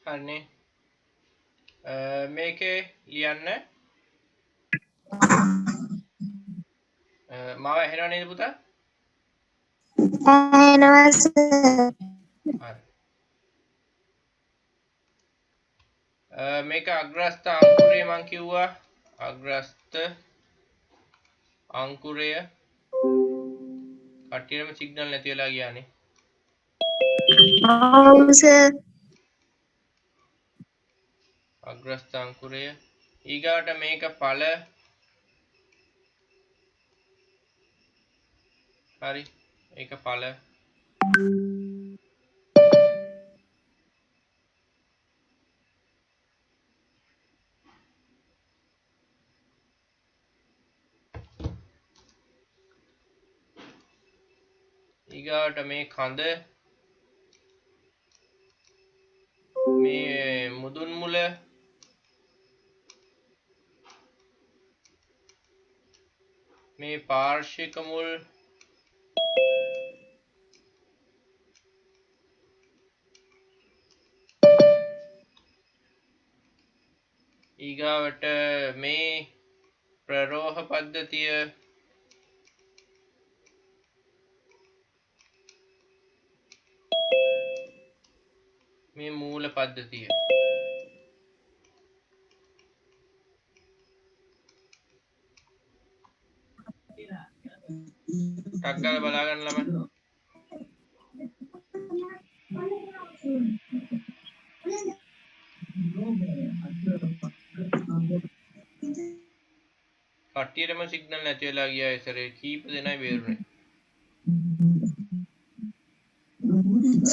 හරිනේ. මේකේ ලියන්න. මාව ඇහෙනව නේද පුතා? එනවා සර්. හරි. මේක අග්‍රස්ත අංකුරය මං කිව්වා. අග්‍රස්ත අංකුරය කට්ටියටම සිග්නල් නැති වෙලා ගියානේ. ඔව් සර්. අග්‍රස්ත අංකුරය ඊගාට මේක ඵල. හරි. ඒක ඵල. ඊගාට මේ කඳ මේ මුදුන් මුල මේ පාර්ශ්වික මුල් ඊගාවට මේ ප්‍රරෝහ පද්ධතිය මේ මූල පද්ධතිය ටක් ගාලා බලා ගන්න ළමයි. කට්ටියටම සිග්නල් නැති වෙලා ගියා ඉතරේ කීප දෙනයි බේරුනේ.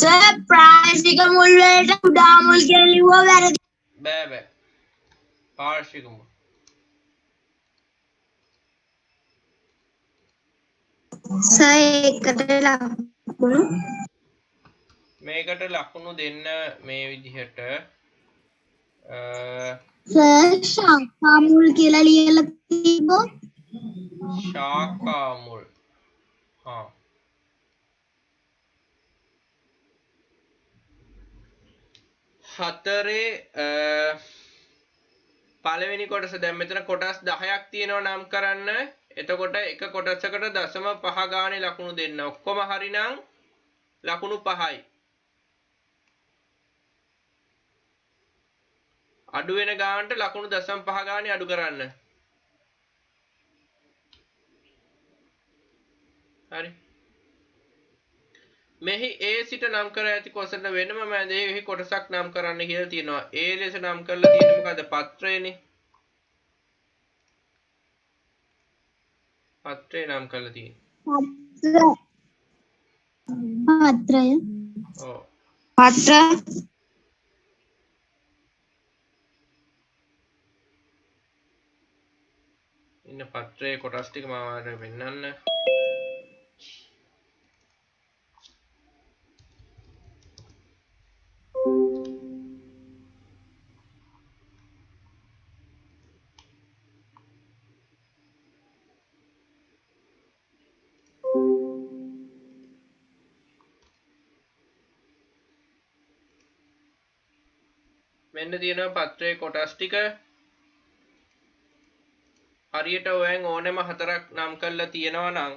සර් ප්‍රායෝගික මුල් වලට කුඩා මුල් කියලා ලිව්වා වැරදි. බෑ පාර්ශ්වික මුල්. සර් ඒකට ලකුණු. මේකට ලකුණු දෙන්න මේ විදිහට සර් ශාඛා මුල් කියලා ලියලා තිබ්බොත් ශාඛා මුල්. හා හතරේ පළවෙනි කොටස දැන් මෙතන කොටස් 10ක් තියෙනවා නම් කරන්න. එතකොට එක කොටසකට 0.5 ගානේ ලකුණු දෙන්න. ඔක්කොම හරිනම් ලකුණු 5යි. අඩු වෙන ගානට ලකුණු 0.5 ගානේ අඩු කරන්න. හරි. මෙහි A සිට නම් කර ඇති කොටසට වෙනම මැදෙහි කොටසක් නම් කරන්න කියලා තියෙනවා. A ලෙස නම් කරලා තියෙන්නේ මොකද්ද? පත්‍රයනේ. පත්‍රය නම් කරලා තියෙන්නේ. පත්‍රය. ඔව්. පත්‍ර ඉන්න පත්‍රයේ කොටස් ටික මම ඔයාලට පෙන්නන්න. මෙන්න තියෙනවා පත්‍රයේ කොටස් ටික. හරියට ඔයන් ඕනෙම හතරක් නම් කරලා තියෙනවා නම්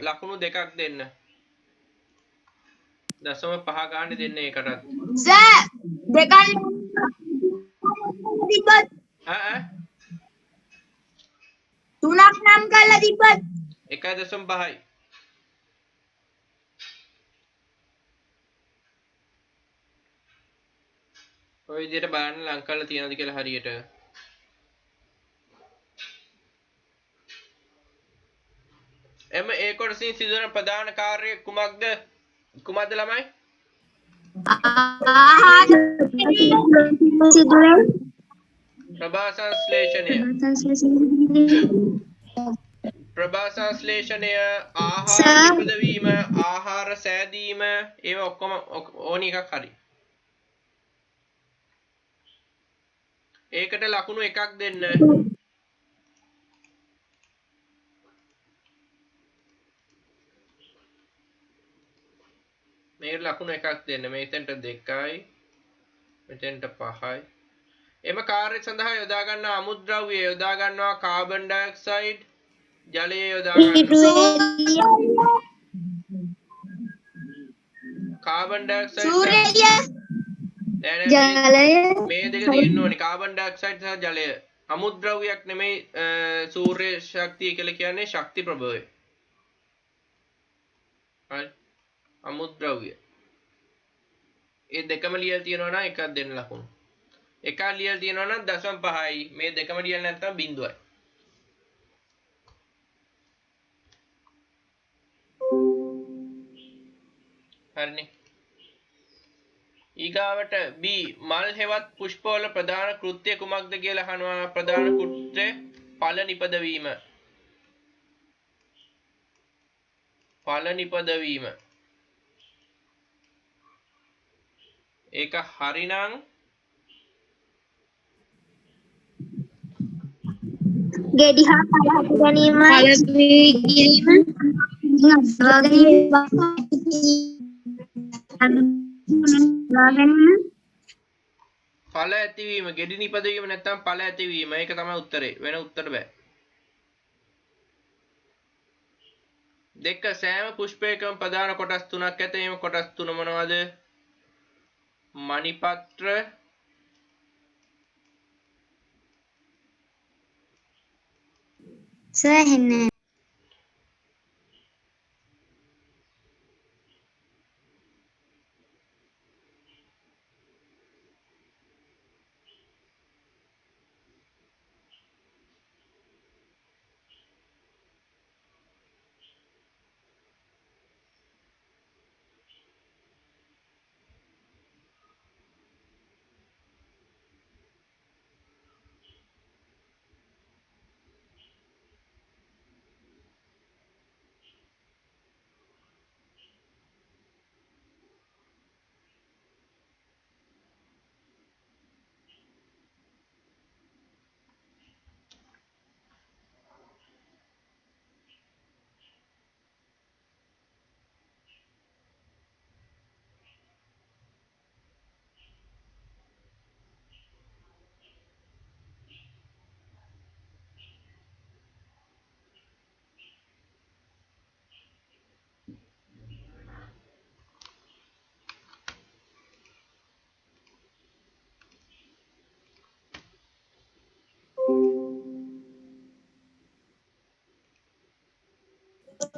ලකුණු දෙකක් දෙන්න. 0.5 ගානේ දෙන්න ඒකටත්. සර් දෙකක් තිබ්බත් ඈ තුනක් නම් කරලා තිබ්බත් 1.5යි. ඔය විදිහට බලන්න ලං කරලා තියනවද කියලා හරියට. එම ඒ කොටසින් සිදුවන ප්‍රධාන කාර්යය කුමක්ද? කුමක්ද ළමයි? ප්‍රභා සංශ්ලේෂණය. ප්‍රභා සංශ්ලේෂණය ආහාර නිපදවීම, ආහාර සෑදීම ඒවා ඔක්කොම ඕනි එකක් හරි. ඒකට ලකුණු එකක් දෙන්න. මේකට ලකුණු ලකුණු එකක් දෙන්න. මෙතෙන්ට 2යි. මෙතෙන්ට 5යි. එම කාර්ය සඳහා යොදා ගන්නා අමුද්‍රව්‍ය යොදා ගන්නවා කාබන් ඩයොක්සයිඩ්, ජලය යොදා ගන්නවා. කාබන් ඩයොක්සයිඩ් ජලය මේ දෙක තියෙන්න ඕනේ. කාබන් ඩයොක්සයිඩ් සහ ජලය. අමුද්‍රව්‍යයක් නෙමෙයි සූර්ය ශක්තිය කියලා කියන්නේ ශක්ති ප්‍රභවය. හරි. අමුද්‍රව්‍ය. ඒ දෙකම ලියලා තියෙනවා නම් එකක් දෙන්න ලකුණු. එකක් ලියලා තියෙනවා නම් 0.5යි. මේ දෙකම ලියලා නැත්නම් 0යි. හරිනේ. ඊගාවට B මල් හෙවත් පුෂ්පවල ප්‍රධාන කෘත්‍ය කුමක්ද කියලා අහනවා. ප්‍රධාන කෘත්‍ය ඵල නිපදවීම. ඵල නිපදවීම. ඒක හරිනම් ගෙඩි හා පළ හට ගැනීමයි ඵල ඇතිවීම, ගෙඩි නිපදවීම නැත්නම් ඵල ඇතිවීම. ඒක තමයි උත්තරේ. වෙන උත්තර බෑ. දෙක සෑම පුෂ්පයකම ප්‍රධාන කොටස් තුනක් ඇත. මේ කොටස් තුන මොනවද? මණිපත්‍ර, සෑහෙන්නේ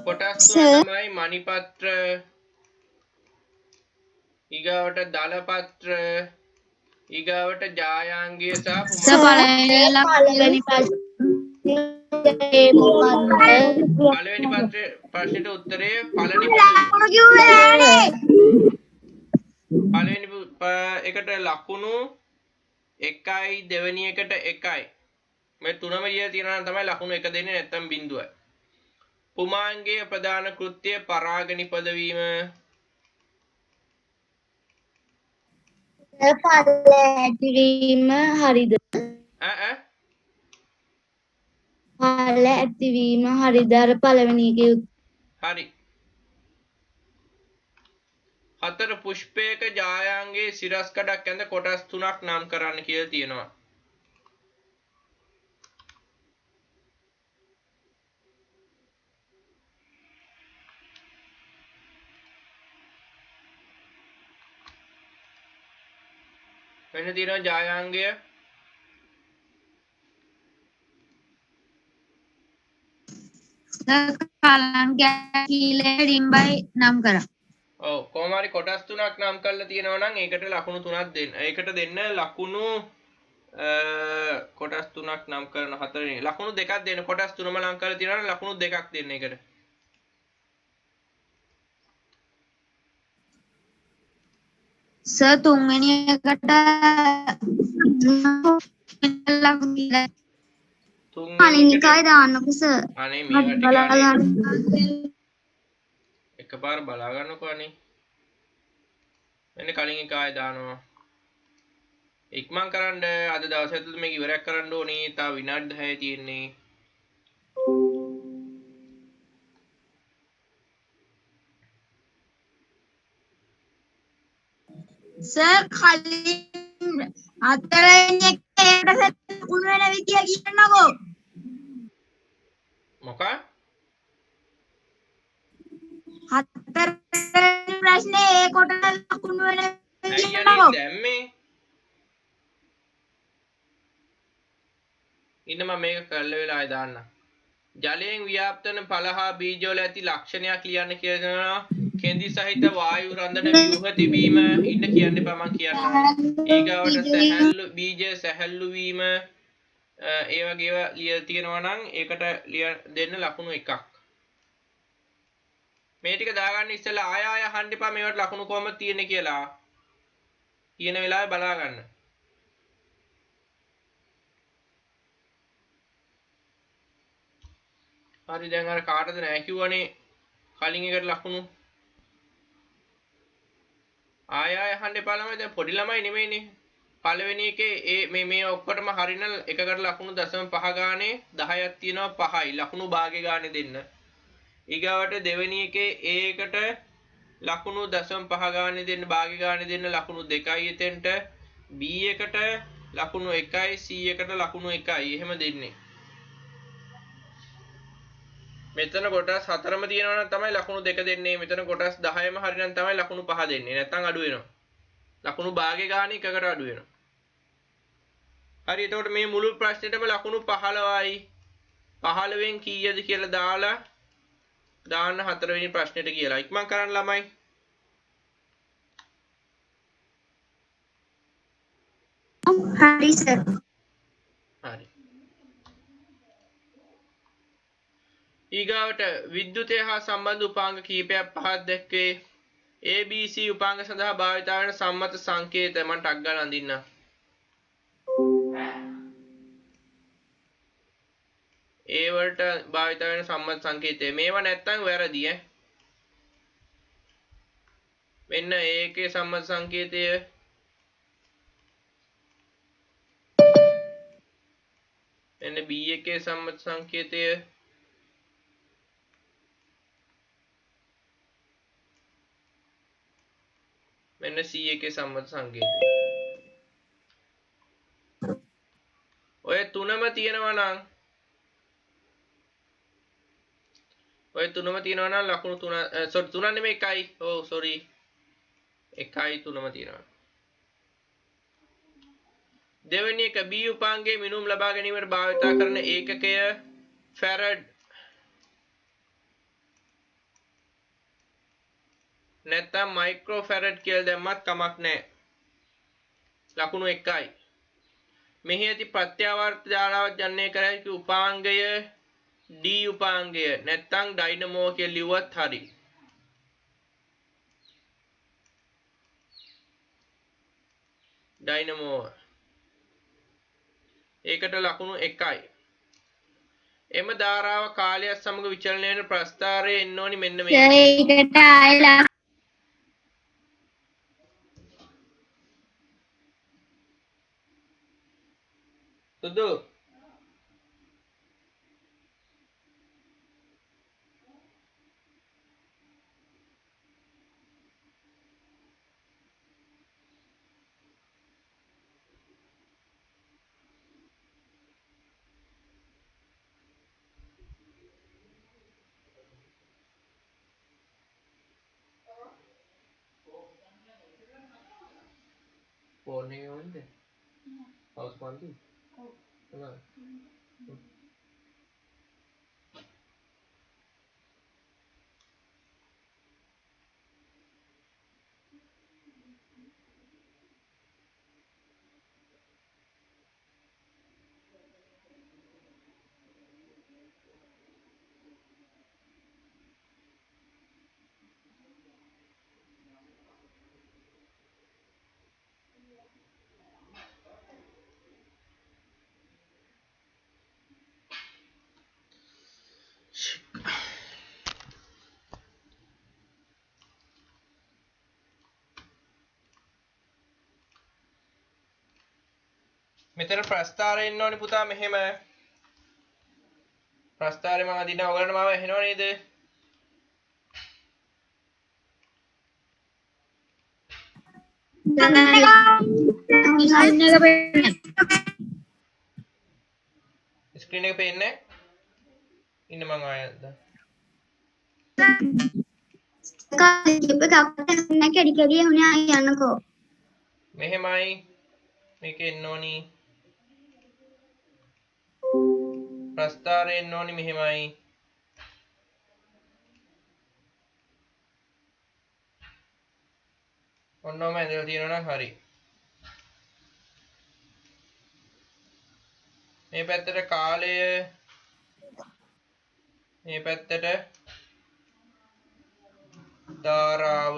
කොටස් තුන තමයි මණිපත්‍ර, ඊගාවට දලපත්‍ර, ඊගාවට ජායාංගය සහ පළවෙනි පළවෙනි ප්‍රශ්නෙට උත්තරේ ඵල නිපදවීම. පළවෙනි එකට ලකුණු 1යි, දෙවෙනි එකට 1යි. මේ තුනම ලියලා තියෙනවා නම් තමයි ලකුණු 1 දෙන්නේ, නැත්නම් 0යි. පුමාංගයේ ප්‍රධාන කෘත්‍ය පරාග නිපදවීම. පළ ඇතිවීම හරිද? පළ ඇතිවීම හරිද? අර පළවෙනි එකේ හරි. 4 පුෂ්පයක ජායාංගයේ සිරස් කඩක් ඇඳ කොටස් 3ක් නම් කරන්න කියලා තියෙනවා. වෙන තියෙනවා ජායාංගය. නම් කරා. ඔව් කොහොම හරි කොටස් 3ක් නම් කරලා තියෙනවා නම් ඒකට ලකුණු 3ක් දෙන්න. ඒකට දෙන්න ලකුණු කොටස් 3ක් නම් කරන හතරවෙනි ලකුණු 2ක් දෙන්න. කොටස් 3ම නම් කරලා තියෙනවා නම් ලකුණු 2ක් දෙන්න ඒකට. සර් තුන්වෙනි එකට කලිනිකයි දාන්නකො සර්. අනේ මේවා ටික අනේ එකපාර බලා ගන්නකෝ අනේ. මෙන්න කලින් එක ආයෙ දානවා. ඉක්මන් කරන්න අද දවස් ඇතුළත මේක ඉවරයක් කරන්න ඕනේ. තව විනාඩි 10යි තියෙන්නේ. සර් කලින් හතරවෙනි එකේට ලකුණු වෙන විදිය කියන්නකෝ. මොකක් හතරවෙනි ප්‍රශ්නේ ඒ කොටස ලකුණු වෙන විදිය අයියනේ කියන්නකෝ. දැම්මේ ඉන්න මම මේක කරලා වෙලා ආය දාන්න. ජලයෙන් ව්‍යාප්ත වන පළ හා බීජ වල ඇති ලක්ෂණයක් ලියන්න කියනවා. කෙඳි සහිත වායු රඳන ව්‍යුහ තිබීම ඉන්න කියන්න එපා මම කියන්නම්. ඊගාවට සැහැල්ලු බීජ සැහැල්ලු වීම ඒ වගේ ඒවා ලියලා තියෙනවා නම් ඒකට දෙන්න ලකුණු එකක්. මේ ටික දාගන්න ඉස්සෙල්ලා ආය අහන්න එපා මේවට ලකුණු කොහොමද තියෙන්නේ කියලා. කියන වෙලාවේ බලා ගන්න. හරි දැන් අර කාටද නැහැ කිව්වනේ කලින් එකට ලකුණු ආය අහන්න එපා ළමයි දැන් පොඩි ළමයි නෙමෙයිනේ පළවෙනි එකේ මේ ඔක්කොටම හරින එකකට ලකුණු 0.5 ගානේ 10ක් තියෙනවා 5යි ලකුණු භාගේ ගානේ දෙන්න ඊගාවට දෙවෙනි එකේ ඒකට ලකුණු 0.5 ගානේ දෙන්න භාගේ ගානේ දෙන්න ලකුණු 2යි එතෙන්ට B එකට ලකුණු 1යි C එකට ලකුණු 1යි එහෙම දෙන්නේ මෙතන කොටස් 4ම තියෙනවා නම් තමයි ලකුණු 2 දෙන්නේ. මෙතන කොටස් 10ම හරි නම් තමයි ලකුණු 5 දෙන්නේ. නැත්නම් අඩු වෙනවා. ලකුණු භාගේ ගානේ එකකට අඩු වෙනවා. හරි එතකොට මේ මුළු ප්‍රශ්නෙටම ලකුණු 15යි. 15න් කීයද කියලා දාලා දාන්න 4 වෙනි ප්‍රශ්නෙට කියලා. ඉක්මන් කරන්න ළමයි. හරි සර්. හරි. ඊගාවට විද්‍යුතය හා සම්බන්ධ උපාංග කීපයක් පහක් දැක්වේ. ABC උපාංග සඳහා භාවිත වන සම්මත සංකේත මම ටක් ගාලා අඳින්න. ඒ වලට භාවිත වෙන සම්මත සංකේතය මේවා නැත්තම් වැරදි ඈ. මෙන්න ඒකේ සම්මත සංකේතය මෙන්න B එකේ සම්මත සංකේතය මෙන්න C එකේ සම්මත සංකේතය. ඔය තුනම තියෙනවා නම් ලකුණු 3 සෝරි 3 නෙමෙයි 1යි. ඔව් සෝරි 1යි 3ම තියෙනවා. දෙවෙනි එක B උපාංගයේ මිනුම් ලබා ගැනීමට භාවිත කරන ඒකකය ෆැරඩ් නැත්නම් මයික්‍රෝ ෆැරඩ් කියලා දැම්මත් කමක් නැහැ. ලකුණු 1යි. මෙහි ඇති ප්‍රත්‍යාවර්ත ජාලාවක් ජනනය කර හැකි උපාංගය D උපාංගය නැත්නම් ඩයිනමෝ කියලා ලිව්වත් හරි. ඩයිනමෝ ඒකට ලකුණු 1යි. එම ධාරාව කාලයත් සමග විචලනය වෙන ප්‍රස්ථාරයේ එන්න ඕනි මෙන්න මේ. ඒකට ආයලා සුදු ෆෝන් එකේ වන්ද හවුස් පන්ති ඔව් මෙතන ප්‍රස්ථාරය එන්න ඕනි පුතා මෙහෙම ප්‍රස්ථාරය මම අදින්න ඔයගලන්ට මාව ඇහෙනව නේද ස්ක්‍රීන් එක පේන්නේ ඉන්න මං ආයෙත් මෙහෙමයි මේක එන්න ඕනි ප්‍රස්ථාරය එන්න ඕනි මෙහෙමයි ඔන්නෝම ඇදලා තියෙනවා නම් හරි මේ පැත්තට කාලය මේ පැත්තට ධාරාව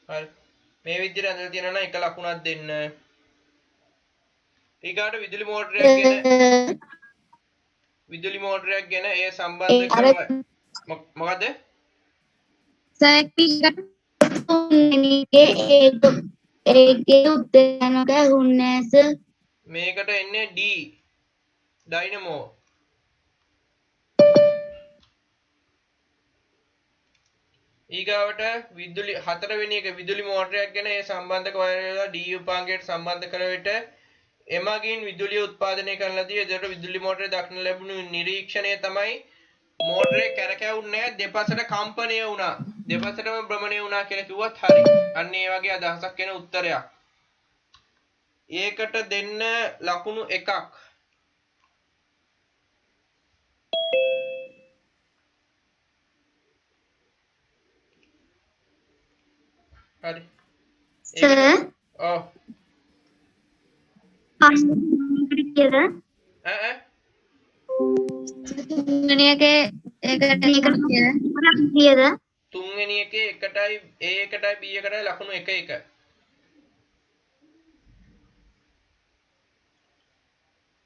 හරි මේ විදිහට ඇදලා තියෙනවා නම් එක ලකුණක් දෙන්න ඊගාට විදුලි මෝටරයක් ගැන ඒ සම්බන්ධ කරව මොකද ඒකේ උත්තරනක හුන්නෑස මේකට එන්නේ D ඩයිනමෝ ඊගාවට විදුලි හතරවෙනි එක විදුලි මෝටරයක් ගැන ඒ සම්බන්ධක වයර් D උපාංගයට සම්බන්ධ කරන විට එමගින් විදුලිය උත්පාදනය කරන ලදී. එතකොට විදුලි මෝටරේ දක්න ලැබුණු නිරීක්ෂණය තමයි මෝටරේ කැරකෙවුන්නේ නැහැ දෙපසට කම්පණය වුණා. දෙපසටම භ්‍රමණය වුණා කියලා කිව්වත් හරි. අන්න ඒ වගේ අදහසක් එන උත්තරයක්. ඒකට දෙන්න ලකුණු එකක්. හරි. සර් ඔව්. තුන්වෙනි එකේ එකටයි A එකටයි B එකටයි ලකුණු 1 1.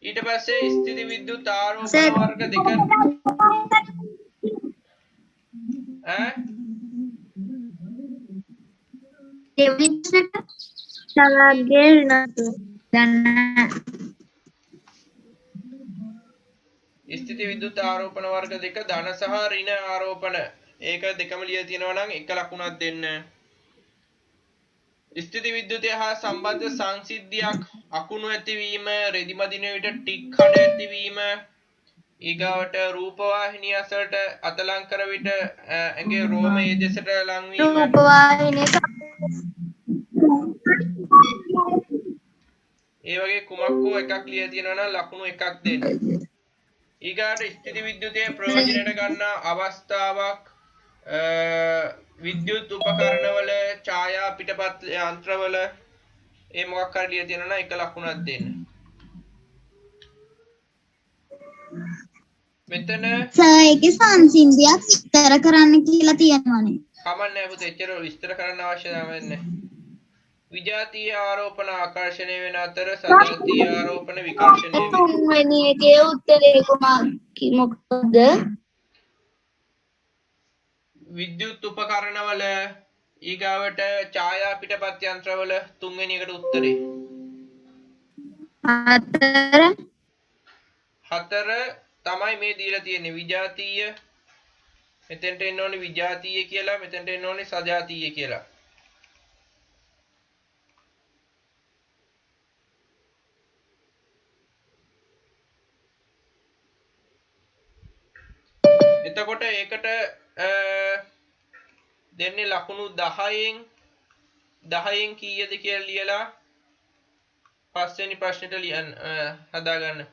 ඊට පස්සේ ස්ථිති විද්‍යුත් ආරෝපණ වර්ග දෙක ස්ථිති විද්‍යුත් ආරෝපණ වර්ග දෙක ධන සහ ඍණ ආරෝපණ ඒක දෙකම ලියලා තියෙනවා නම් එක ලකුණක් දෙන්න. ස්ථිති විද්‍යුතය හා සම්බන්ධ සංසිද්ධියක් අකුණු ඇතිවීම රෙදි මදින විට ටික් කඩ ඇතිවීම ඊගාවට රූපවාහිනිය අසලට අතලං කර විට ඇඟේ රෝමයේ දෙසට ලංවීම ඒ වගේ කුමක් හෝ එකක් ලියලා තියෙනවා නම් ලකුණු එකක් දෙන්න. ඊගාට ස්ථිති විද්‍යුතයේ ප්‍රයෝජනයට ගන්නා අවස්ථාවක් විද්‍යුත් උපකරණවල ඡායා පිටපත් යන්ත්‍රවල ඒ මොකක් හරි ලියලා තියෙනවා නම් එක ලකුණක් දෙන්න. මෙතන ඒකේ සංසිද්ධියක් විස්තර කරන්න කියලා තියෙනවානේ. කමන්නේ පුතේ එච්චර විස්තර කරන්න අවශ්‍ය නැහැ. විජාතීය ආරෝපණ ආකර්ෂණය වෙන අතර සජාතීය ආරෝපණ විකර්ෂණය වෙන. තුන්වෙනි එකේ උත්තරේ මොකක්ද? විද්‍යුත් උපකරණවල ඊගාවට ඡායා පිටපත් යන්ත්‍රවල තුන්වෙනි එකට උත්තරේ. 4 තමයි මේ දීලා තියෙන්නේ විජාතීය මෙතෙන්ට එන්න ඕනේ විජාතීය කියලා මෙතෙන්ට එන්න ඕනේ සජාතීය කියලා. එතකොට ඒකට දෙන්නේ ලකුණු 10න් කීයද කියලා ලියලා පස්වෙනි ප්‍රශ්නෙට ලියන්න හදාගන්න.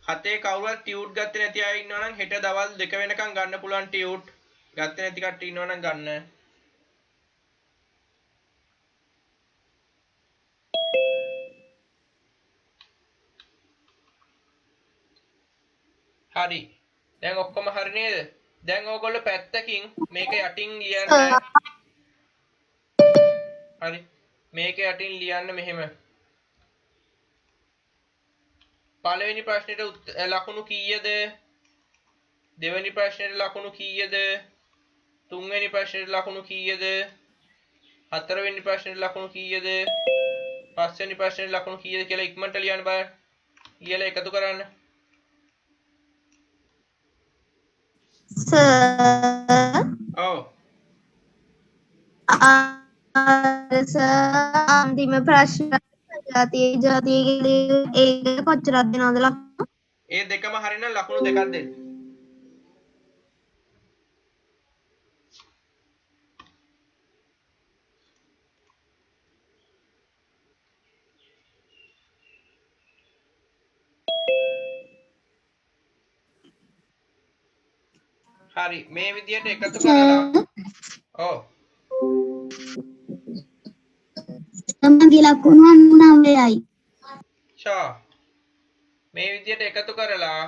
හතේ කවුරුත් ටියුට් ගත්තේ නැති අය ඉන්නවා නම් හෙට දවල් 2 වෙනකන් ගන්න පුළුවන් ටියුට්. ගත්තේ නැති කට්ටිය ඉන්නවා නම් ගන්න. හරි. දැන් ඔක්කොම හරි නේද? දැන් ඕගොල්ලෝ පැත්තකින් මේක යටින් ලියන්න. හරි. මේක යටින් ලියන්න මෙහෙම. පළවෙනි ප්‍රශ්නෙට ලකුණු කීයද? දෙවෙනි ප්‍රශ්නෙට ලකුණු කීයද? තුන්වෙනි ප්‍රශ්නෙට ලකුණු කීයද? හතරවෙනි ප්‍රශ්නේ ලකුණු කීයද? පස්වෙනි ප්‍රශ්නේ ලකුණු කීයද කියලා ඉක්මනට ලියන්න බෑ. ලියලා එකතු කරන්න. සර් ඔව්. අන්තිම ප්‍රශ්න ජාතියේ ඒක කොච්චරක් දෙනවද ලකුණු? ඒ දෙකම හරිනම් ලකුණු දෙකක් දෙන්න. හරි මේ විදියට එකතු කරලා ඔව් තමන්ගේ ලකුණු 99යි. ෂා මේ විදියට එකතු කරලා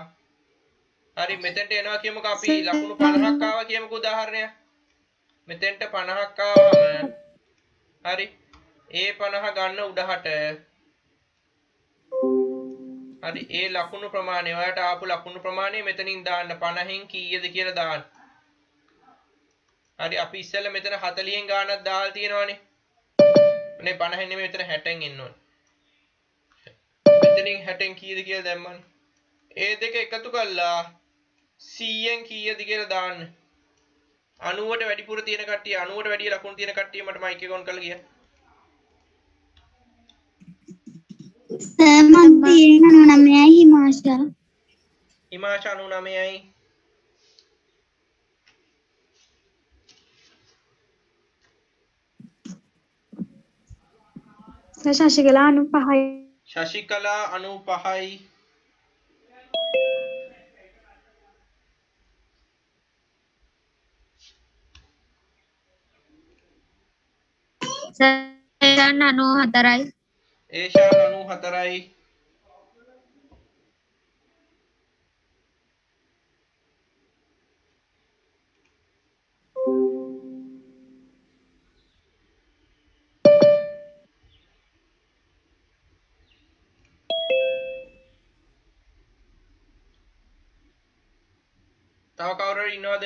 හරි මෙතෙන්ට එනවා කියමුකෝ අපි ලකුණු 50ක් ආවා කියමුකෝ උදාහරණයක්. මෙතෙන්ට 50ක් ආවම හරි ඒ 50 ගන්න උඩහට හරි ඒ ලකුණු ප්‍රමාණය ඔයාලට ආපු ලකුණු ප්‍රමාණය මෙතනින් දාන්න 50න් කීයද කියලා දාන්න. හරි අපි ඉස්සෙල්ලා මෙතන 40න් ගානක් දාලා තියෙනවානේ. නේ 50න් නෙමෙයි මෙතන 60න් එන්න ඕනේ. මෙතනින් 60න් කීයද කියලා දැම්මනේ. ඒ දෙක එකතු කළා 100න් කීයද කියලා දාන්න. 90ට වැඩිපුර තියෙන කට්ටිය 90ට වැඩි ලකුණු තියෙන කට්ටිය මට මයික් එක ඔන් කරලා කියන්න. මම තියෙන 99යි හිමාෂා. හිමාෂා 99යි. ශශිකලා 95යි. ශශිකලා 95යි. සර් 94යි. ඒෂාන් 94යි. තව කවුරු හරි ඉන්නවද?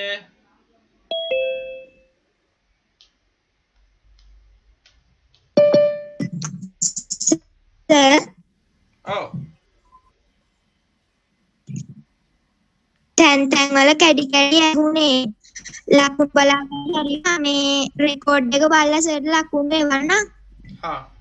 සර් ඔව් තැන් වල කැඩි ඇහුනේ ලකුණු බලාගෙන හරි මේ රෙකෝඩ් එක බලලා සර් ලකුණු එවන්න. හා